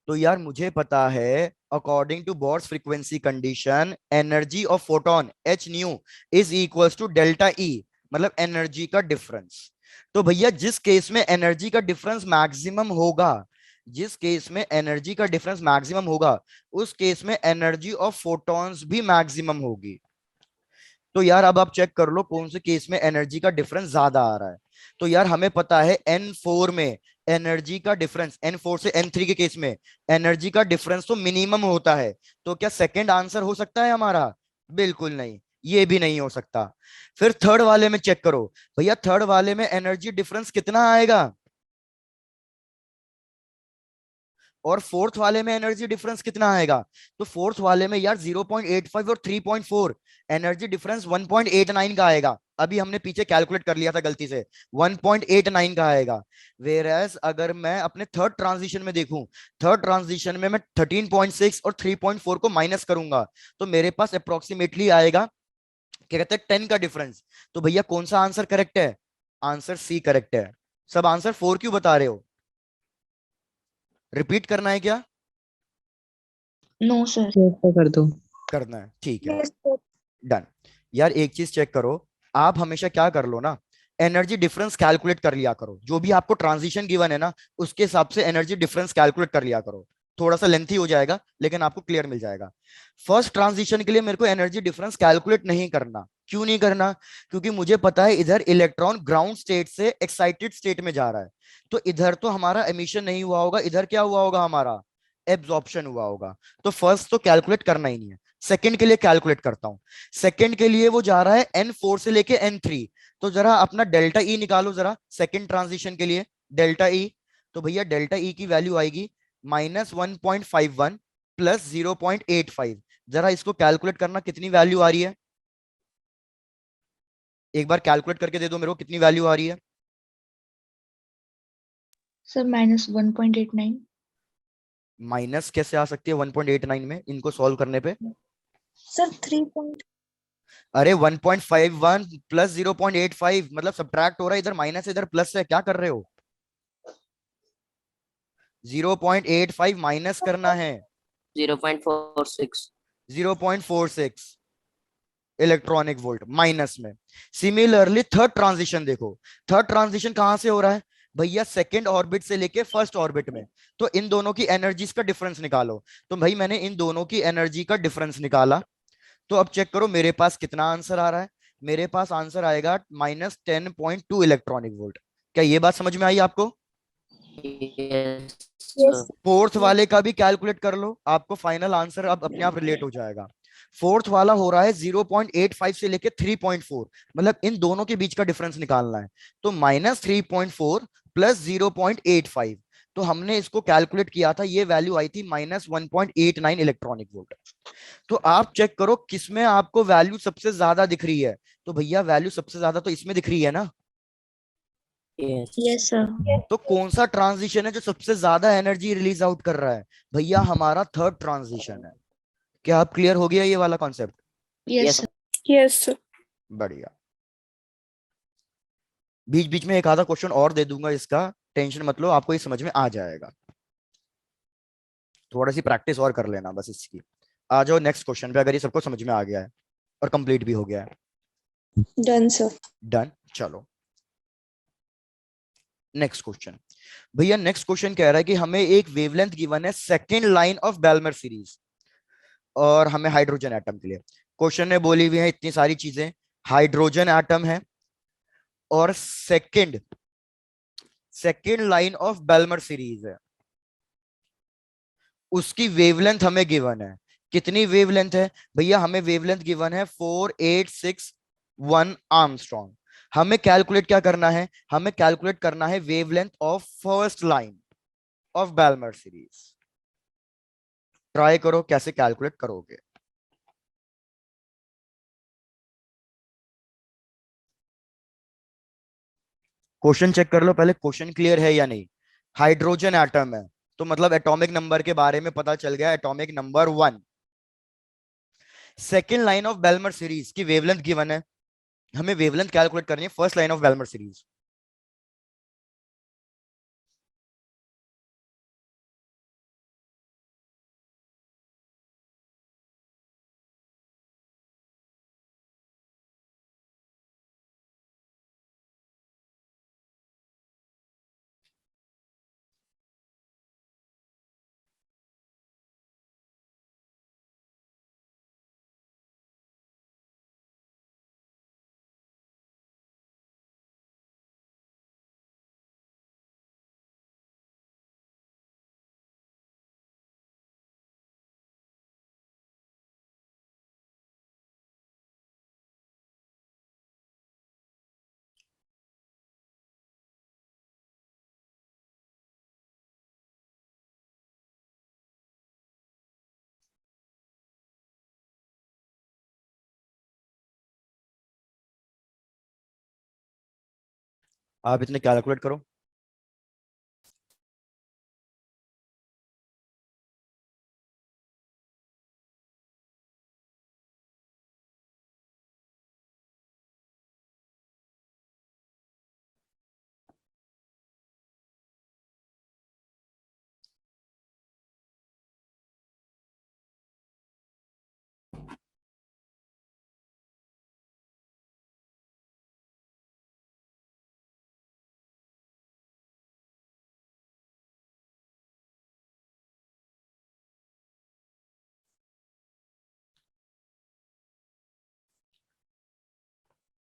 तो यार मुझे पता है according to Bohr's frequency condition energy of photon H nu is equals to delta E, मतलब एनर्जी का डिफरेंस। तो भैया जिस केस में एनर्जी का डिफरेंस मैक्सिमम होगा, जिस केस में एनर्जी का डिफरेंस मैक्सिमम होगा, उस केस में एनर्जी ऑफ फोटॉन्स भी मैक्सिमम होगी। तो यार अब आप चेक कर लो कौन से केस में एनर्जी का डिफरेंस ज्यादा आ रहा है। तो यार हमें पता है N4 में एनर्जी का डिफरेंस, N4 से N3 के केस में एनर्जी का डिफरेंस तो मिनिमम होता है। तो क्या सेकंड आंसर हो सकता है हमारा? बिल्कुल नहीं, ये भी नहीं हो सकता। फिर थर्ड वाले में चेक करो भैया, थर्ड वाले में एनर्जी डिफरेंस कितना आएगा? और फोर्थ वाले में एनर्जी डिफरेंस कितना आएगा? तो फोर्थ वाले में यार 0.85 और 3.4, एनर्जी डिफरेंस 1.89 का आएगा। अभी हमने पीछे कैलकुलेट कर लिया था गलती से, 1.89 का आएगा। वेरएस अगर मैं अपने थर्ड ट्रांजिशन में देखूं, थर्ड ट्रांजिशन में मैं 13.6 और 3.4 को माइनस करूंगा तो मेरे पास अप्रोक्सीमेटली आएगा, क्या कहते हैं, 10 का डिफरेंस। तो भैया कौन सा आंसर करेक्ट है? आंसर सी करेक्ट है। सब आंसर 4 क्यों बता रहे हो? रिपीट करना है क्या? No, sir. कर दो। करना है, ठीक है, Yes, sir. डन। यार एक चीज चेक करो, आप हमेशा क्या कर लो ना, एनर्जी डिफरेंस कैलकुलेट कर लिया करो। जो भी आपको ट्रांजिशन गिवन है ना, उसके हिसाब से एनर्जी डिफरेंस कैलकुलेट कर लिया करो। थोड़ा सा लेंथी हो जाएगा लेकिन आपको क्लियर मिल जाएगा। फर्स्ट ट्रांजिशन के लिए मेरे को एनर्जी डिफरेंस कैलकुलेट नहीं करना। क्यों नहीं करना? क्योंकि मुझे पता है इधर इलेक्ट्रॉन ग्राउंड स्टेट से एक्साइटेड स्टेट में जा रहा है, तो इधर तो हमारा एमिशन नहीं हुआ होगा, इधर क्या हुआ होगा, हमारा एब्जॉर्प्शन हुआ होगा। तो फर्स्ट तो कैलकुलेट करना ही नहीं है। सेकंड के लिए कैलकुलेट करता हूं। सेकंड के लिए वो जा रहा है N4 से लेके N3। तो जरा अपना डेल्टा ई निकालो जरा सेकंड ट्रांजिशन के लिए, डेल्टा ई। तो भैया डेल्टा ई की वैल्यू आएगी -1.51 प्लस 0.85। जरा इसको कैलकुलेट करना, कितनी वैल्यू आ रही है? एक बार कैलकुलेट करके दे दो मेरे को, कितनी वैल्यू आ रही है? Sir, -1.89. माइनस कैसे आ सकती है 1.89 में, इनको सॉल्व करने पे? Sir, 3 point. अरे 1.51 प्लस 0.85 मतलब सब्ट्रैक्ट हो रहा है, इधर माइनस है इधर प्लस है, क्या कर रहे हो? 0.85 माइनस करना है 0.46. 0.46 इलेक्ट्रॉनिक वोल्ट माइनस में। सिमिलरली थर्ड ट्रांजिशन देखो, थर्ड ट्रांजिशन कहां से हो रहा है? भैया सेकंड ऑर्बिट से लेके फर्स्ट ऑर्बिट में। तो इन दोनों की एनर्जीज का डिफरेंस निकालो। तो भाई मैंने इन दोनों की एनर्जी का डिफरेंस निकाला। तो अब चेक करो मेरे पास कितना आंसर आ रहा है। मेरे पास आंसर आएगा -10.2 इलेक्ट्रॉनिक वोल्ट। क्या ये बात समझ में आई आपको? Yes, Yes. sir. फोर्थ वाले का भी कैलकुलेट कर लो, आपको फाइनल आंसर अब अपने आप रिलेट हो जाएगा। फोर्थ वाला हो रहा है 0.85 से लेके 3.4, मतलब इन दोनों के बीच का डिफरेंस निकालना है। तो -3.4 प्लस 0.85, तो हमने इसको कैलकुलेट किया था, ये वैल्यू आई थी -1.89 इलेक्ट्रॉनिक वोल्ट। तो आप चेक करो किसमें आपको वैल्यू सबसे ज्यादा दिख रही है। तो भैया वैल्यू सबसे ज्यादा तो इसमें दिख रही है ना। Yes. Yes, sir. तो कौन सा ट्रांजिशन है जो सबसे ज्यादा एनर्जी रिलीज आउट कर रहा है? भैया हमारा थर्ड ट्रांजिशन है। क्या आप क्लियर हो गया ये वाला concept? Yes, Yes. sir. Yes, sir. बढ़िया। बीच बीच में एक आधा क्वेश्चन और दे दूंगा, इसका टेंशन मत लो, आपको ये समझ में आ जाएगा। थोड़ा सी प्रैक्टिस और कर लेना बस इसकी। आ जाओ नेक्स्ट क्वेश्चन पे, अगर ये सबको समझ में आ गया है और कंप्लीट भी हो गया है। Done, sir. डन, चलो नेक्स्ट क्वेश्चन। भैया नेक्स्ट क्वेश्चन कह रहा है कि हमें एक वेवलेंथ गिवन है second line of Balmer series, और हमें हाइड्रोजन एटम के लिए क्वेश्चन ने बोली हुई है इतनी सारी चीजें। हाइड्रोजन एटम है और second second line of Balmer series है, उसकी वेवलेंथ हमें गिवन है। कितनी वेवलेंथ है? भैया हमें वेवलेंथ गिवन है 4861 आर्मस्ट्रॉन्ग। हमें कैलकुलेट क्या करना है? हमें कैलकुलेट करना है wavelength of first line of Balmer series. Try करो कैसे कैलकुलेट करोगे। क्वेश्चन चेक कर लो पहले, क्वेश्चन क्लियर है या नहीं। हाइड्रोजन एटम है तो मतलब एटॉमिक नंबर के बारे में पता चल गया, atomic number 1। Second line of Balmer series की वेवलेंथ गिवन है, हमें वेवलेंथ कैलकुलेट करनी है first line of Balmer series. आप इतने कैलकुलेट करो।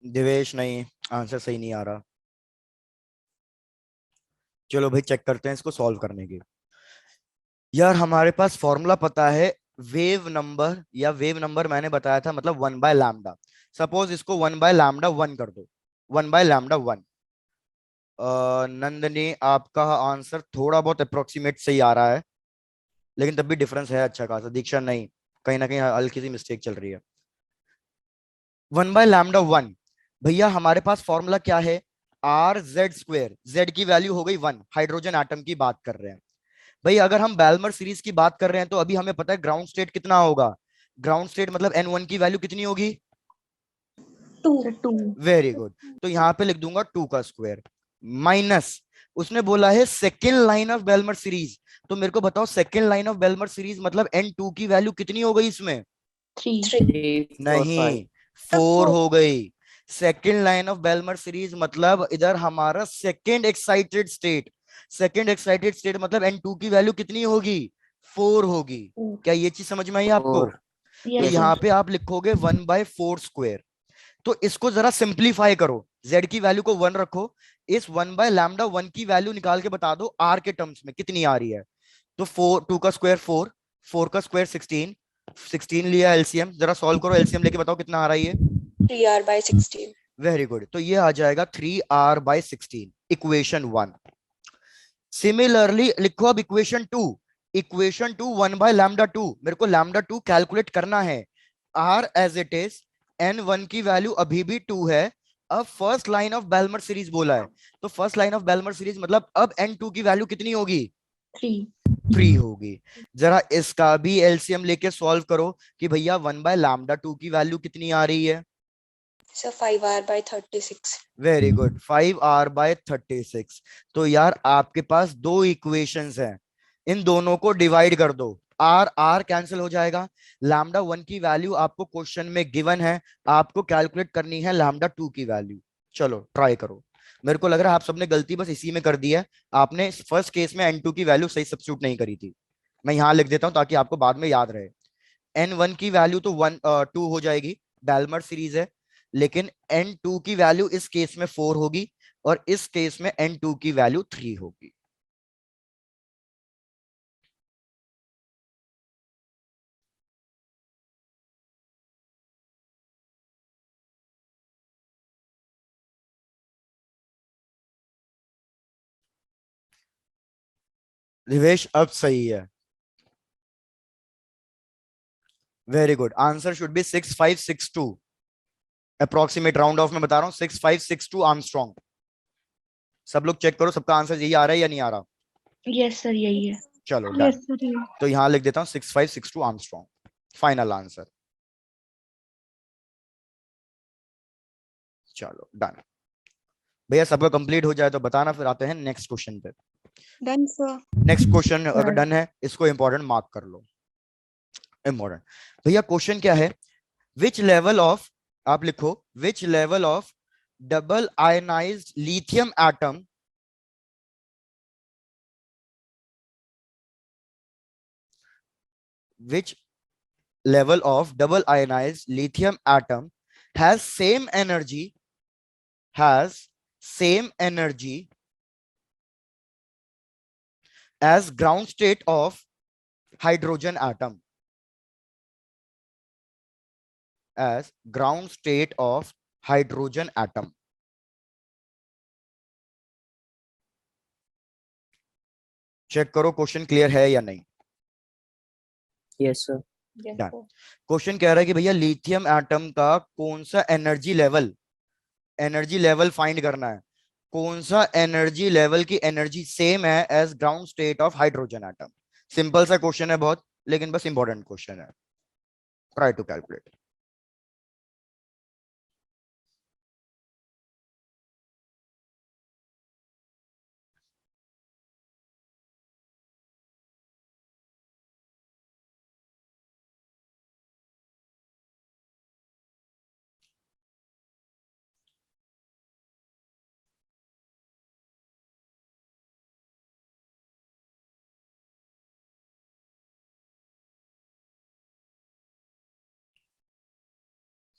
दिवेश नहीं, आंसर सही नहीं आ रहा। चलो भाई चेक करते हैं इसको सॉल्व करने की। यार हमारे पास फॉर्मूला पता है वेव नंबर, या वेव नंबर मैंने बताया था मतलब 1/λ। सपोज इसको 1/λ1 कर दो, 1/λ1। नंदनी आपका आंसर थोड़ा बहुत अप्रोक्सीमेट सही आ रहा है, लेकिन तब भी डिफरेंस है अच्छा खासा। दीक्षा नहीं, कहीं ना कहीं हल्की सी मिस्टेक चल रही है। 1/λ1, भैया हमारे पास फॉर्मूला क्या है, R Z²। Z की वैल्यू हो गई 1, हाइड्रोजन एटम की बात कर रहे हैं। भाई अगर हम बैल्मर सीरीज की बात कर रहे हैं तो अभी हमें पता है ग्राउंड स्टेट कितना होगा। ग्राउंड स्टेट मतलब N1 की वैल्यू कितनी होगी, 2. सर 2। Very good. तो यहाँ पे लिख दूंगा 2 का स्क्वायर माइनस, उसने बोला है second line of Balmer series. तो मेरे को बताओ second line of Balmer series मतलब N2 की वैल्यू कितनी हो गई इसमें, 3। 3, 4, 5. नहीं 4 हो गई। Second line of Balmer series मतलब इधर हमारा second excited state. Second excited state मतलब N2 की वैल्यू कितनी होगी, 4 होगी। क्या ये चीज समझ में आई आपको। 4. तो यस यहाँ सर। पे आप लिखोगे 1/4 स्क्वायर। तो इसको जरा सिंप्लीफाई करो, z की वैल्यू को 1 रखो, इस 1/λ1 की वैल्यू निकाल के बता दो r के टर्म्स में कितनी आ रही है। तो 4, 2 का स्क्वायर 4, 4 का स्क्वायर 16, 16 लिया एलसीएम, जरा सॉल्व करो, एलसीएम लेके बताओ कितना आ रहा है ये। 3r/16. वेरी गुड, तो ये आ जाएगा 3r/16, इक्वेशन 1। सिमिलरली लिखो अब इक्वेशन 2। इक्वेशन 2 1/λ2, मेरे को λ2 कैलकुलेट करना है। r as it is, N1 की वैल्यू अभी भी 2 है। अब first line of Balmer series बोला है, तो first line of Balmer series मतलब अब N2 की वैल्यू कितनी होगी, 3। 3 होगी। जरा इसका भी एलसीएम लेके सॉल्व करो कि भैया 1/λ2 की वैल्यू कितनी आ रही है। So 5r/36. Very good, 5r/36। तो यार आपके पास दो इक्वेशंस हैं, इन दोनों को डिवाइड कर दो, आर आर कैंसिल हो जाएगा। λ1 की वैल्यू आपको क्वेश्चन में गिवन है, आपको कैलकुलेट करनी है λ2 की वैल्यू। चलो ट्राई करो। मेरे को लग रहा है आप सबने गलती बस इसी में कर दी है, आपने फर्स्ट केस में N2 की वैल्यू सही सब्स्टिट्यूट नहीं करी थी। मैं यहां लिख देता हूं ताकि आपको बाद में याद रहे। N1 की वैल्यू तो 2 हो जाएगी, बैल्मर सीरीज है, लेकिन N2 की वैल्यू इस केस में 4 होगी और इस केस में N2 की वैल्यू 3 होगी। निवेश अब सही है, very good. Answer should be 6562, approximate round of में बता रहा हूं, 6562 आर्मस्ट्रॉन्ग। सब लोग चेक करो सबका आंसर यही आ रहा है या नहीं आ रहा। यस सर यही है। चलो डन। यस सर ये। तो यहां लिख देता हूं 6562 आर्मस्ट्रॉन्ग, फाइनल आंसर। चलो डन। भैया सबका कंप्लीट हो जाए तो बताना, फिर आते हैं नेक्स्ट क्वेश्चन पे। Done, sir. नेक्स्ट क्वेश्चन अगर सर डन है इसको इंपॉर्टेंट मार्क कर लो, इंपॉर्टेंट। भैया क्वेश्चन क्या है, विच लेवल ऑफ, आप लिखो which level of double ionised lithium atom, which level of double ionized lithium atom has same energy, has same energy as ground state of hydrogen atom, as ground state of hydrogen atom। Check करो question clear है या नहीं। Yes, sir. Yes, done. sir. Question कह रहा है कि भैया lithium atom का कौन सा energy level, energy level find करना है। कौन सा एनर्जी लेवल की एनर्जी सेम है as ground state of hydrogen atom? Simple सा क्वेश्चन है बहुत, लेकिन बस इंपॉर्टेंट क्वेश्चन है। Try to calculate.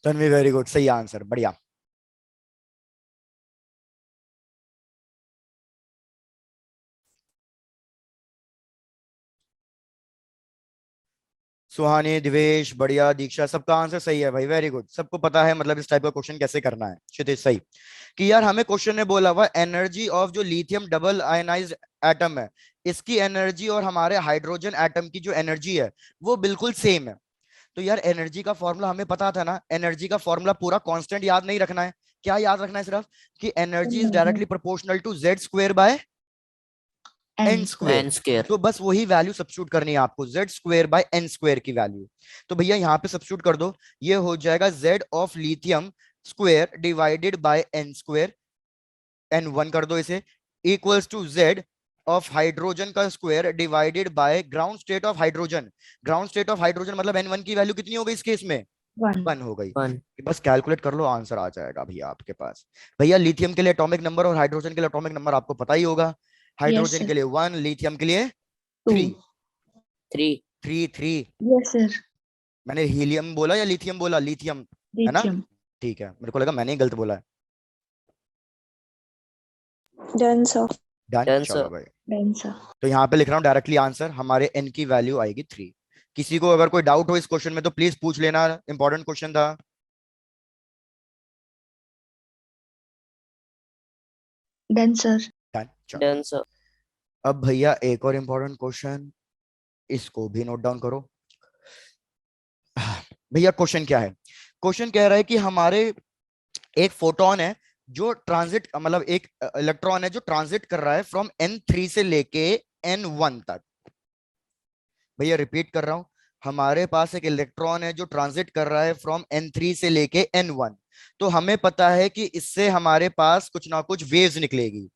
Tanvi very good, सही आंसर, बढ़िया। सुहानी, दिवेश बढ़िया, दीक्षा, सबका आंसर सही है भाई, वेरी गुड। सबको पता है मतलब इस टाइप का क्वेश्चन कैसे करना है। क्षितिज सही। कि यार हमें क्वेश्चन ने बोला हुआ एनर्जी ऑफ जो लिथियम डबल आयनाइज्ड एटम है, इसकी एनर्जी और हमारे हाइड्रोजन एटम की जो एनर्जी है वो बिल्कुल सेम है। तो यार एनर्जी का फॉर्मूला हमें पता था ना, एनर्जी का फॉर्मूला पूरा कांस्टेंट याद नहीं रखना है। क्या याद रखना है सिर्फ? कि energy is directly proportional to Z square by N n square. square. N square. तो बस वही वैल्यू सब्स्टिट्यूट करनी है आपको, Z square by N square की वैल्यू। तो भैया यहाँ पे सब्स्टिट्यूट कर दो, ये हो जाएगा Z of lithium square divided by N square, n one कर दो इसे, equals to Z of hydrogen का square divided by ground state of hydrogen. Ground state of hydrogen मतलब एन वन की वैल्यू कितनी हो गई इस केस में? 1. वन हो गई। 1. बस कैलकुलेट कर लो, आंसर आ जाएगा भैया आपके पास। भैया लिथियम के लिए एटॉमिक नंबर और हाइड्रोजन के लिए एटॉमिक नंबर आपको पता ही होगा। Yes, hydrogen sir. के लिए 1, लिथियम के लिए 2. 3। 3. 3 3। Yes, sir. मैंने हीलियम बोला या लिथियम बोला? लिथियम है ना? Lithium. ठीक है, मेरे को लगा मैंने ही गलत बोला है। Done, sir. डन, Done, चलो sir. भाई। Done, sir. तो यहाँ पे लिख रहा हूँ डायरेक्टली आंसर, हमारे एन की वैल्यू आएगी 3। किसी को अगर कोई डाउट हो इस क्वेश्चन में तो प्लीज पूछ लेना, इंपॉर्टेंट क्वेश्चन था। Done, sir. डन, चलो। Done, sir. अब भैया एक और इंपॉर्टेंट क्वेश्चन, इसको भी नोट डाउन करो। भैया क्वेश्चन क्या है? क्वेश्चन कह रहा है कि हमारे एक फोटोन है जो ट्रांजिट, मतलब एक इलेक्ट्रॉन है जो ट्रांजिट कर रहा है फ्रॉम n3 से लेके n1 तक। भैया रिपीट कर रहा हूं, हमारे पास एक इलेक्ट्रॉन है जो ट्रांजिट कर रहा है फ्रॉम n3 से लेके n1। तो हमें पता है कि इससे हमारे पास कुछ ना कुछ वेव्स निकलेगी।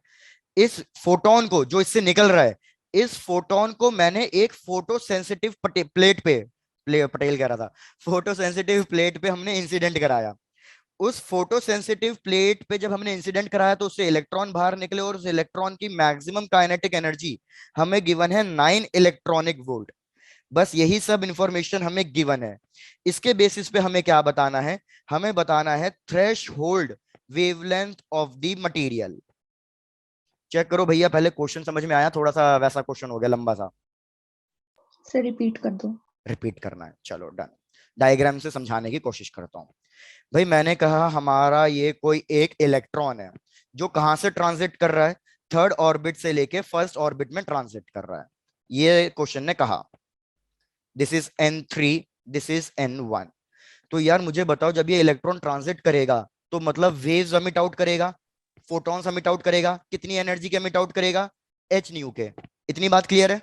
इस फोटोन को जो इससे निकल रहा है, इस फोटोन को मैंने एक फोटो सेंसिटिव प्लेट पे, पटेल कह रहा था, फोटो सेंसिटिव प्लेट पे हमने इंसिडेंट कराया। उस फोटो सेंसिटिव प्लेट पे जब हमने इंसिडेंट कराया तो उससे इलेक्ट्रॉन बाहर निकले, और उस इलेक्ट्रॉन की मैक्सिमम काइनेटिक एनर्जी हमें गिवन है 9 इलेक्ट्रॉनिक वोल्ट। बस यही सब इंफॉर्मेशन हमें गिवन है। इसके बेसिस पे हमें क्या बताना है? हमें बताना है threshold wavelength of the material. Check करो भैया, पहले क्वेश्चन समझ में आया? थोड़ा सा वैसा क्वेश्चन हो गया लंबा सा। Sir, repeat कर दो. रिपीट करना है, चलो डन। डायग्राम से समझाने की कोशिश करता हूँ। भाई मैंने कहा हमारा ये कोई एक इलेक्ट्रॉन है जो कहां से ट्रांजिट कर रहा है? थर्ड ऑर्बिट से लेके फर्स्ट ऑर्बिट में ट्रांजिट कर रहा है। ये क्वेश्चन ने कहा this is n3, this is n1। तो यार मुझे बताओ, जब ये इलेक्ट्रॉन ट्रांजिट करेगा तो मतलब वेव्स एमिट आउट करेगा, फोटॉन्स एमिट आउट करेगा, कितनी एनर्जी के एमिट आउट करेगा? h न्यू के। इतनी बात क्लियर है?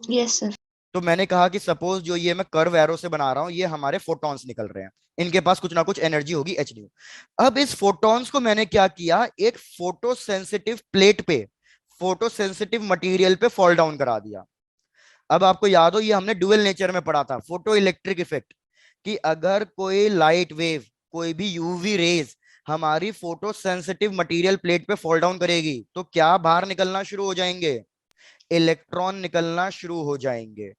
Yes, sir. तो मैंने कहा कि सपोज जो ये मैं कर्व एरो से बना रहा हूं, ये हमारे फोटॉन्स निकल रहे हैं, इनके पास कुछ ना कुछ एनर्जी होगी एच न्यू। अब इस फोटॉन्स को मैंने क्या किया, एक फोटो सेंसिटिव प्लेट पे, फोटो सेंसिटिव मटेरियल पे फॉल डाउन करा दिया। अब आपको याद हो ये हमने डुअल नेचर में पढ़ा था, फोटो इलेक्ट्रिक इफेक्ट, कि अगर कोई लाइट वेव, कोई भी यूवी रेज हमारी फोटो सेंसिटिव मटेरियल प्लेट पे फॉल डाउन करेगी तो क्या बाहर निकलना शुरू हो जाएंगे? इलेक्ट्रॉन निकलना शुरू हो जाएंगे।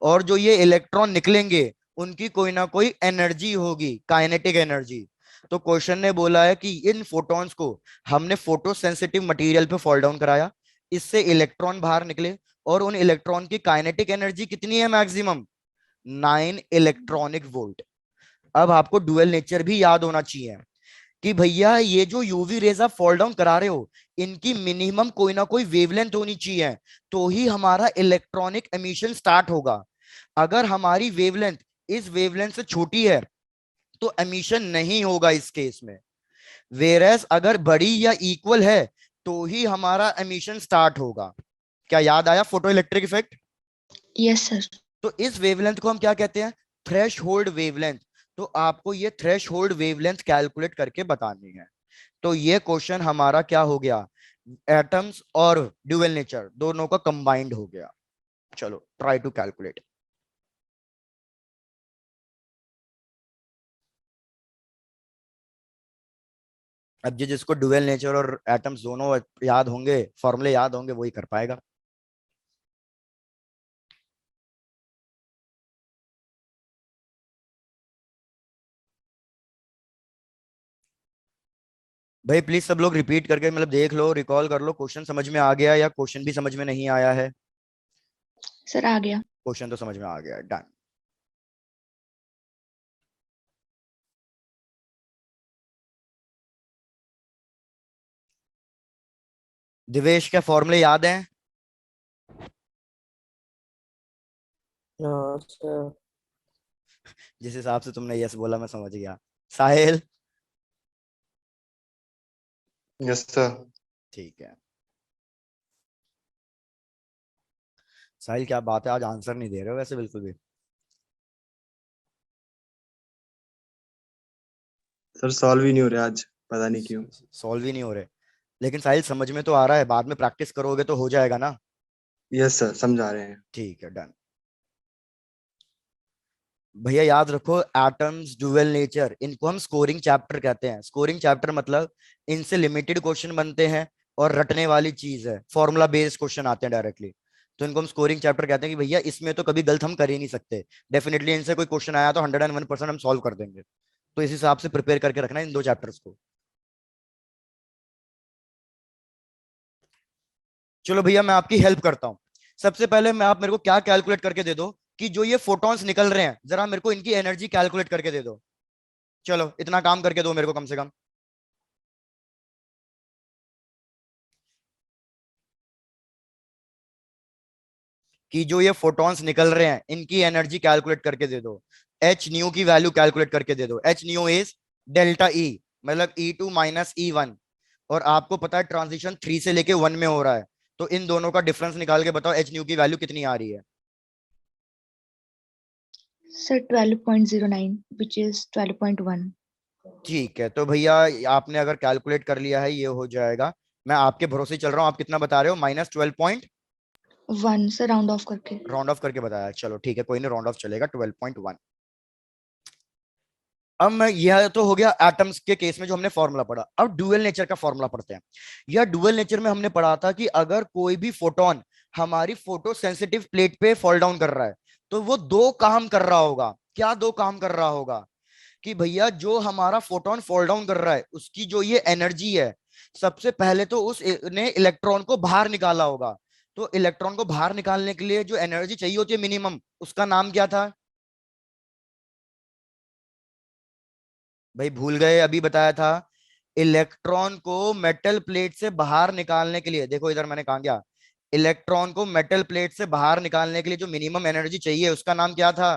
और जो ये इलेक्ट्रॉन निकलेंगे उनकी कोई ना कोई एनर्जी होगी, काइनेटिक एनर्जी। तो क्वेश्चन ने बोला है कि इन फोटॉन्स को हमने फोटो सेंसिटिव मटेरियल पे फॉल डाउन कराया, इससे इलेक्ट्रॉन बाहर निकले, और उन इलेक्ट्रॉन की काइनेटिक एनर्जी कितनी है? Maximum 9 electronic volt. अब आपको डुअल नेचर भी याद होना चाहिए कि भैया ये जो यूवी रेज आप फॉल डाउन करा रहे हो, इनकी मिनिमम कोई ना कोई वेवलेंथ होनी चाहिए, तो ही हमारा इलेक्ट्रॉनिक एमिशन स्टार्ट होगा। अगर हमारी वेवलेंथ इस वेवलेंथ से छोटी है तो एमिशन नहीं होगा इस केस में। वेरएस अगर बड़ी या इक्वल है तो ही हमारा एमिशन स्टार्ट होगा। क्या याद आया photo electric effect? Yes, sir. तो इस वेवलेंथ को हम क्या कहते हैं? Threshold wavelength. तो आपको ये थ्रेश होल्ड वेवलेंथ कैलकुलेट करके बतानी है। तो ये क्वेश्चन हमारा क्या हो गया? एटम्स और ड्यूअल नेचर दोनों का कंबाइंड हो गया। चलो ट्राई टू कैलकुलेट। अब जिसको ड्यूअल नेचर और एटम्स दोनों याद होंगे, फॉर्मूले याद होंगे, वही कर पाएगा। भाई प्लीज सब लोग रिपीट करके मतलब देख लो, रिकॉल कर लो, क्वेश्चन समझ में आ गया या क्वेश्चन भी समझ में नहीं आया है? Sir, आ गया. क्वेश्चन तो समझ में आ गया, डन। दिवेश क्या फॉर्मूले याद हैं? No, sir. जिस हिसाब से तुमने यस बोला मैं समझ गया। साहिल? Yes sir. ठीक है। साहिल क्या बात है, आज आंसर नहीं दे रहे हो वैसे बिल्कुल भी। सर सॉल्व ही नहीं हो रहा आज, पता नहीं क्यों। सॉल्व ही नहीं हो रहे, लेकिन साहिल समझ में तो आ रहा है, बाद में प्रैक्टिस करोगे तो हो जाएगा ना। यस सर, समझा रहे हैं। ठीक है, डन। भैया याद रखो, एटम्स, ड्यूअल नेचर, इनको हम स्कोरिंग चैप्टर कहते हैं। स्कोरिंग चैप्टर मतलब इनसे लिमिटेड क्वेश्चन बनते हैं और रटने वाली चीज है, फॉर्मूला बेस्ड क्वेश्चन आते हैं डायरेक्टली। तो इनको हम स्कोरिंग चैप्टर कहते हैं कि भैया इसमें तो कभी गलत हम कर ही नहीं सकते। डेफिनेटली इनसे कोई क्वेश्चन आया तो 101% हम सॉल्व कर देंगे। तो इस हिसाब से प्रिपेयर करके रखना इन दो चैप्टर्स को। चलो भैया मैं आपकी हेल्प करता हूँ। सबसे पहले मैं, आप मेरे को क्या कैलकुलेट करके दे दो कि जो ये फोटॉन्स निकल रहे हैं, जरा मेरे को इनकी एनर्जी कैलकुलेट करके दे दो। चलो इतना काम करके दो मेरे को कम से कम। कि जो ये फोटॉन्स निकल रहे हैं इनकी एनर्जी कैलकुलेट करके दे दो। एच न्यू की वैल्यू कैलकुलेट करके दे दो। H nu is delta E, मतलब E2 माइनस E1। और आपको पता है ट्रांजिशन 3 से लेके 1 में हो रहा है। तो इन दोनों का डिफरेंस निकाल के बताओ एच न्यू की वैल्यू कितनी आ रही है? Sir, 12.09, which is 12.1. ठीक है, तो भैया आपने अगर कैलकुलेट कर लिया है ये हो जाएगा। मैं आपके भरोसे ही चल रहा हूँ। आप कितना बता रहे हो? -12 1, sir, round off करके. राउंड ऑफ करके बताया। चलो ठीक है, कोई नहीं, राउंड ऑफ चलेगा। 12.1। अब मैं, यह तो हो गया एटम्स के केस में जो हमने फॉर्मूला पढ़ा। अब डुअल नेचर का फॉर्मूला पढ़ते हैं। यह डुअल नेचर में हमने पढ़ा था कि अगर कोई भी फोटोन हमारी फोटो सेंसिटिव प्लेट पे फॉल डाउन कर रहा है तो वो दो काम कर रहा होगा। क्या दो काम कर रहा होगा? कि भैया जो हमारा फोटोन फॉल डाउन कर रहा है उसकी जो ये एनर्जी है, सबसे पहले तो उसने इलेक्ट्रॉन को बाहर निकाला होगा। तो इलेक्ट्रॉन को बाहर निकालने के लिए जो एनर्जी चाहिए होती है मिनिमम, उसका नाम क्या था? भाई भूल गए? अभी बताया था। इलेक्ट्रॉन को मेटल प्लेट से बाहर निकालने के लिए, देखो इधर मैंने कहा क्या, इलेक्ट्रॉन को मेटल प्लेट से बाहर निकालने के लिए जो मिनिमम एनर्जी चाहिए उसका नाम क्या था?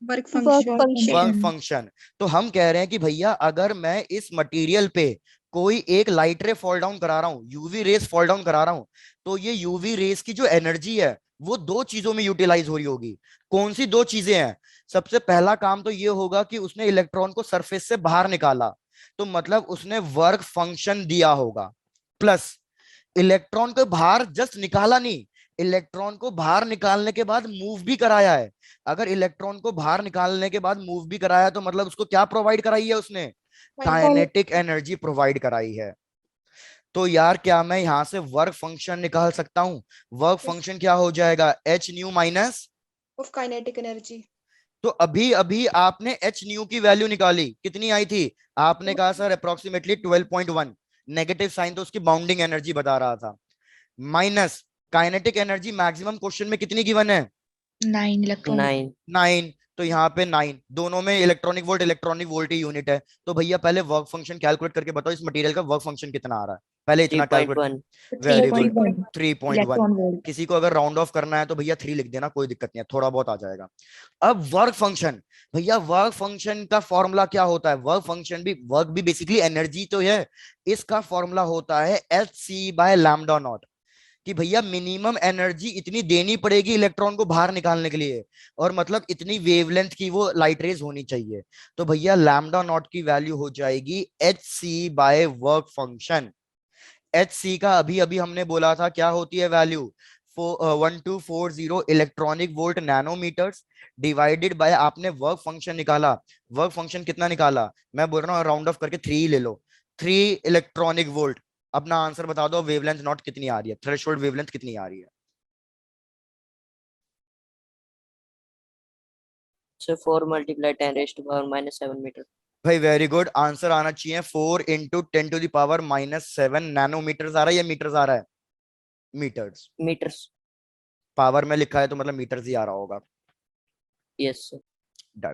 Work Work function. Work function. Function. तो हम कह रहे हैं कि भैया अगर मैं इस मटेरियल पे कोई एक लाइट रे फॉल डाउन करा रहा हूं, यूवी रेस फॉल डाउन करा रहा हूं, तो ये यूवी रेस की जो एनर्जी है वो दो चीजों में यूटिलाइज हो रही होगी। कौन सी दो चीजें हैं? सबसे पहला काम तो ये होगा कि उसने इलेक्ट्रॉन को सरफेस से बाहर निकाला, तो मतलब उसने वर्क फंक्शन दिया होगा। प्लस इलेक्ट्रॉन को बाहर जस्ट निकाला नहीं, इलेक्ट्रॉन को बाहर निकालने के बाद मूव भी कराया है। अगर इलेक्ट्रॉन को बाहर निकालने के बाद मूव भी कराया तो मतलब उसको क्या प्रोवाइड कराई है उसने? काइनेटिक एनर्जी प्रोवाइड कराई है। तो यार क्या मैं यहां से वर्क फंक्शन निकाल सकता हूं? वर्क फंक्शन क्या हो जाएगा? H new minus. Of kinetic energy. तो अभी अभी आपने एच न्यू की वैल्यू निकाली, कितनी आई थी? आपने कहा सर अप्रोक्सीमेटली 12.1। नेगेटिव साइन तो उसकी बाउंडिंग एनर्जी बता रहा था। Minus kinetic energy maximum question में कितनी गिवन है? 9 electron. 9. 9। तो यहाँ पे 9, दोनों में इलेक्ट्रॉनिक वोल्ट ही यूनिट है। तो भैया पहले वर्क फंक्शन कैलकुलेट करके बताओ इस मटेरियल का वर्क फंक्शन कितना आ रहा है, पहले इतना calculate. 3.1। Very good, 3.1 3.1। Electron volt. किसी को अगर राउंड ऑफ करना है तो भैया 3 लिख देना, कोई दिक्कत नहीं है, थोड़ा बहुत आ जाएगा। अब वर्क फंक्शन, भैया वर्क फंक्शन का फॉर्मूला क्या होता है? वर्क भी बेसिकली एनर्जी तो है। इसका फॉर्मूला होता है Hc/λ0, कि भैया मिनिमम एनर्जी इतनी देनी पड़ेगी इलेक्ट्रॉन को बाहर निकालने के लिए, और मतलब इतनी वेवलेंथ की वो लाइट रेज होनी चाहिए। तो भैया लैम्डा नॉट की वैल्यू हो जाएगी Hc/वर्क फंक्शन। Hc का अभी अभी हमने बोला था क्या होती है value, 1240 electronic volt nanometers, divided by आपने वर्क फंक्शन निकाला। वर्क फंक्शन कितना निकाला? मैं बोल रहा हूँ राउंड ऑफ करके 3 ले लो, 3 इलेक्ट्रॉनिक वोल्ट। अपना आंसर बता दो, वेवलेंथ नॉट कितनी आ रही है, थ्रेशोल्ड वेवलेंथ कितनी आ रही है? Sir 4 × 10⁻⁻7 metre. भाई वेरी गुड, आंसर आना चाहिए 4 × 10⁻⁻7 नैनोमीटर्स आ रहा है या मीटर्स आ रहा है? मीटर्स। मीटर्स। पावर में लिखा है तो मतलब मीटर्स ही आ रहा होगा। Yes sir. डन।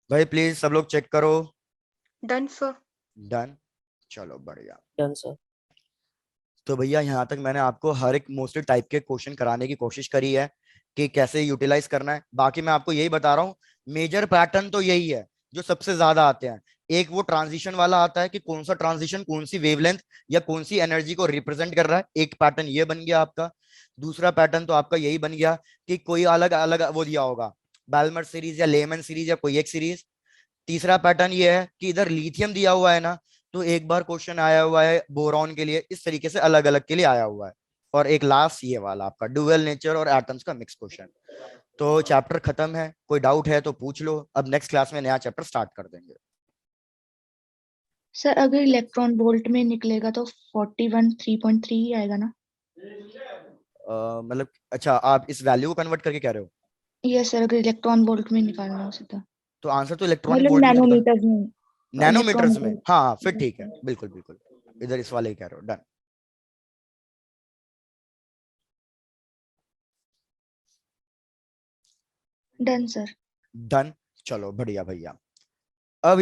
भाई प्लीज सब लोग चेक करो। Done, sir. डन, चलो बढ़िया। Done sir. तो भैया यहाँ तक मैंने आपको हर एक मोस्टली टाइप के क्वेश्चन कराने की कोशिश करी है कि कैसे यूटिलाइज करना है। बाकी मैं आपको यही बता रहा हूँ, मेजर पैटर्न तो यही है जो सबसे ज्यादा आते हैं। एक वो ट्रांजिशन वाला आता है कि कौन सा ट्रांजिशन कौन सी वेवलेंथ या कौन सी एनर्जी को रिप्रेजेंट कर रहा है, एक पैटर्न ये बन गया आपका। दूसरा पैटर्न तो आपका यही बन गया कि कोई अलग अलग वो दिया होगा, बैल्मर सीरीज या लेमन सीरीज या कोई एक सीरीज। तीसरा पैटर्न ये है कि इधर लिथियम दिया हुआ है ना, तो एक बार क्वेश्चन आया हुआ है बोरॉन के लिए, इस तरीके से अलग अलग के लिए आया हुआ है। और एक लास्ट ये वाला आपका डुअल नेचर और एटम्स का मिक्स क्वेश्चन। तो चैप्टर खत्म है, कोई डाउट है तो पूछ लो, अब नेक्स्ट क्लास में नया चैप्टर स्टार्ट कर देंगे। सर अगर इलेक्ट्रॉन वोल्ट में निकलेगा तो 41 3.3 ही आएगा ना? मतलब अच्छा, आप इस वैल्यू को कन्वर्ट करके कह रहे हो? यस सर, अगर इलेक्ट्रॉन वोल्ट में निकालना हो सीधा, तो आंसर तो इलेक्ट्रॉनिक मतलब वोल्ट में निकल, नैनोमीटर में, इलेक्ट्रॉन नैनोमीटर्स में। वोल्ट। हाँ हाँ, फिर ठीक है, बिल्कुल बिल्कुल, इधर इस वाले ही कह रहे हो। डन। Done sir. डन, चलो बढ़िया भैया।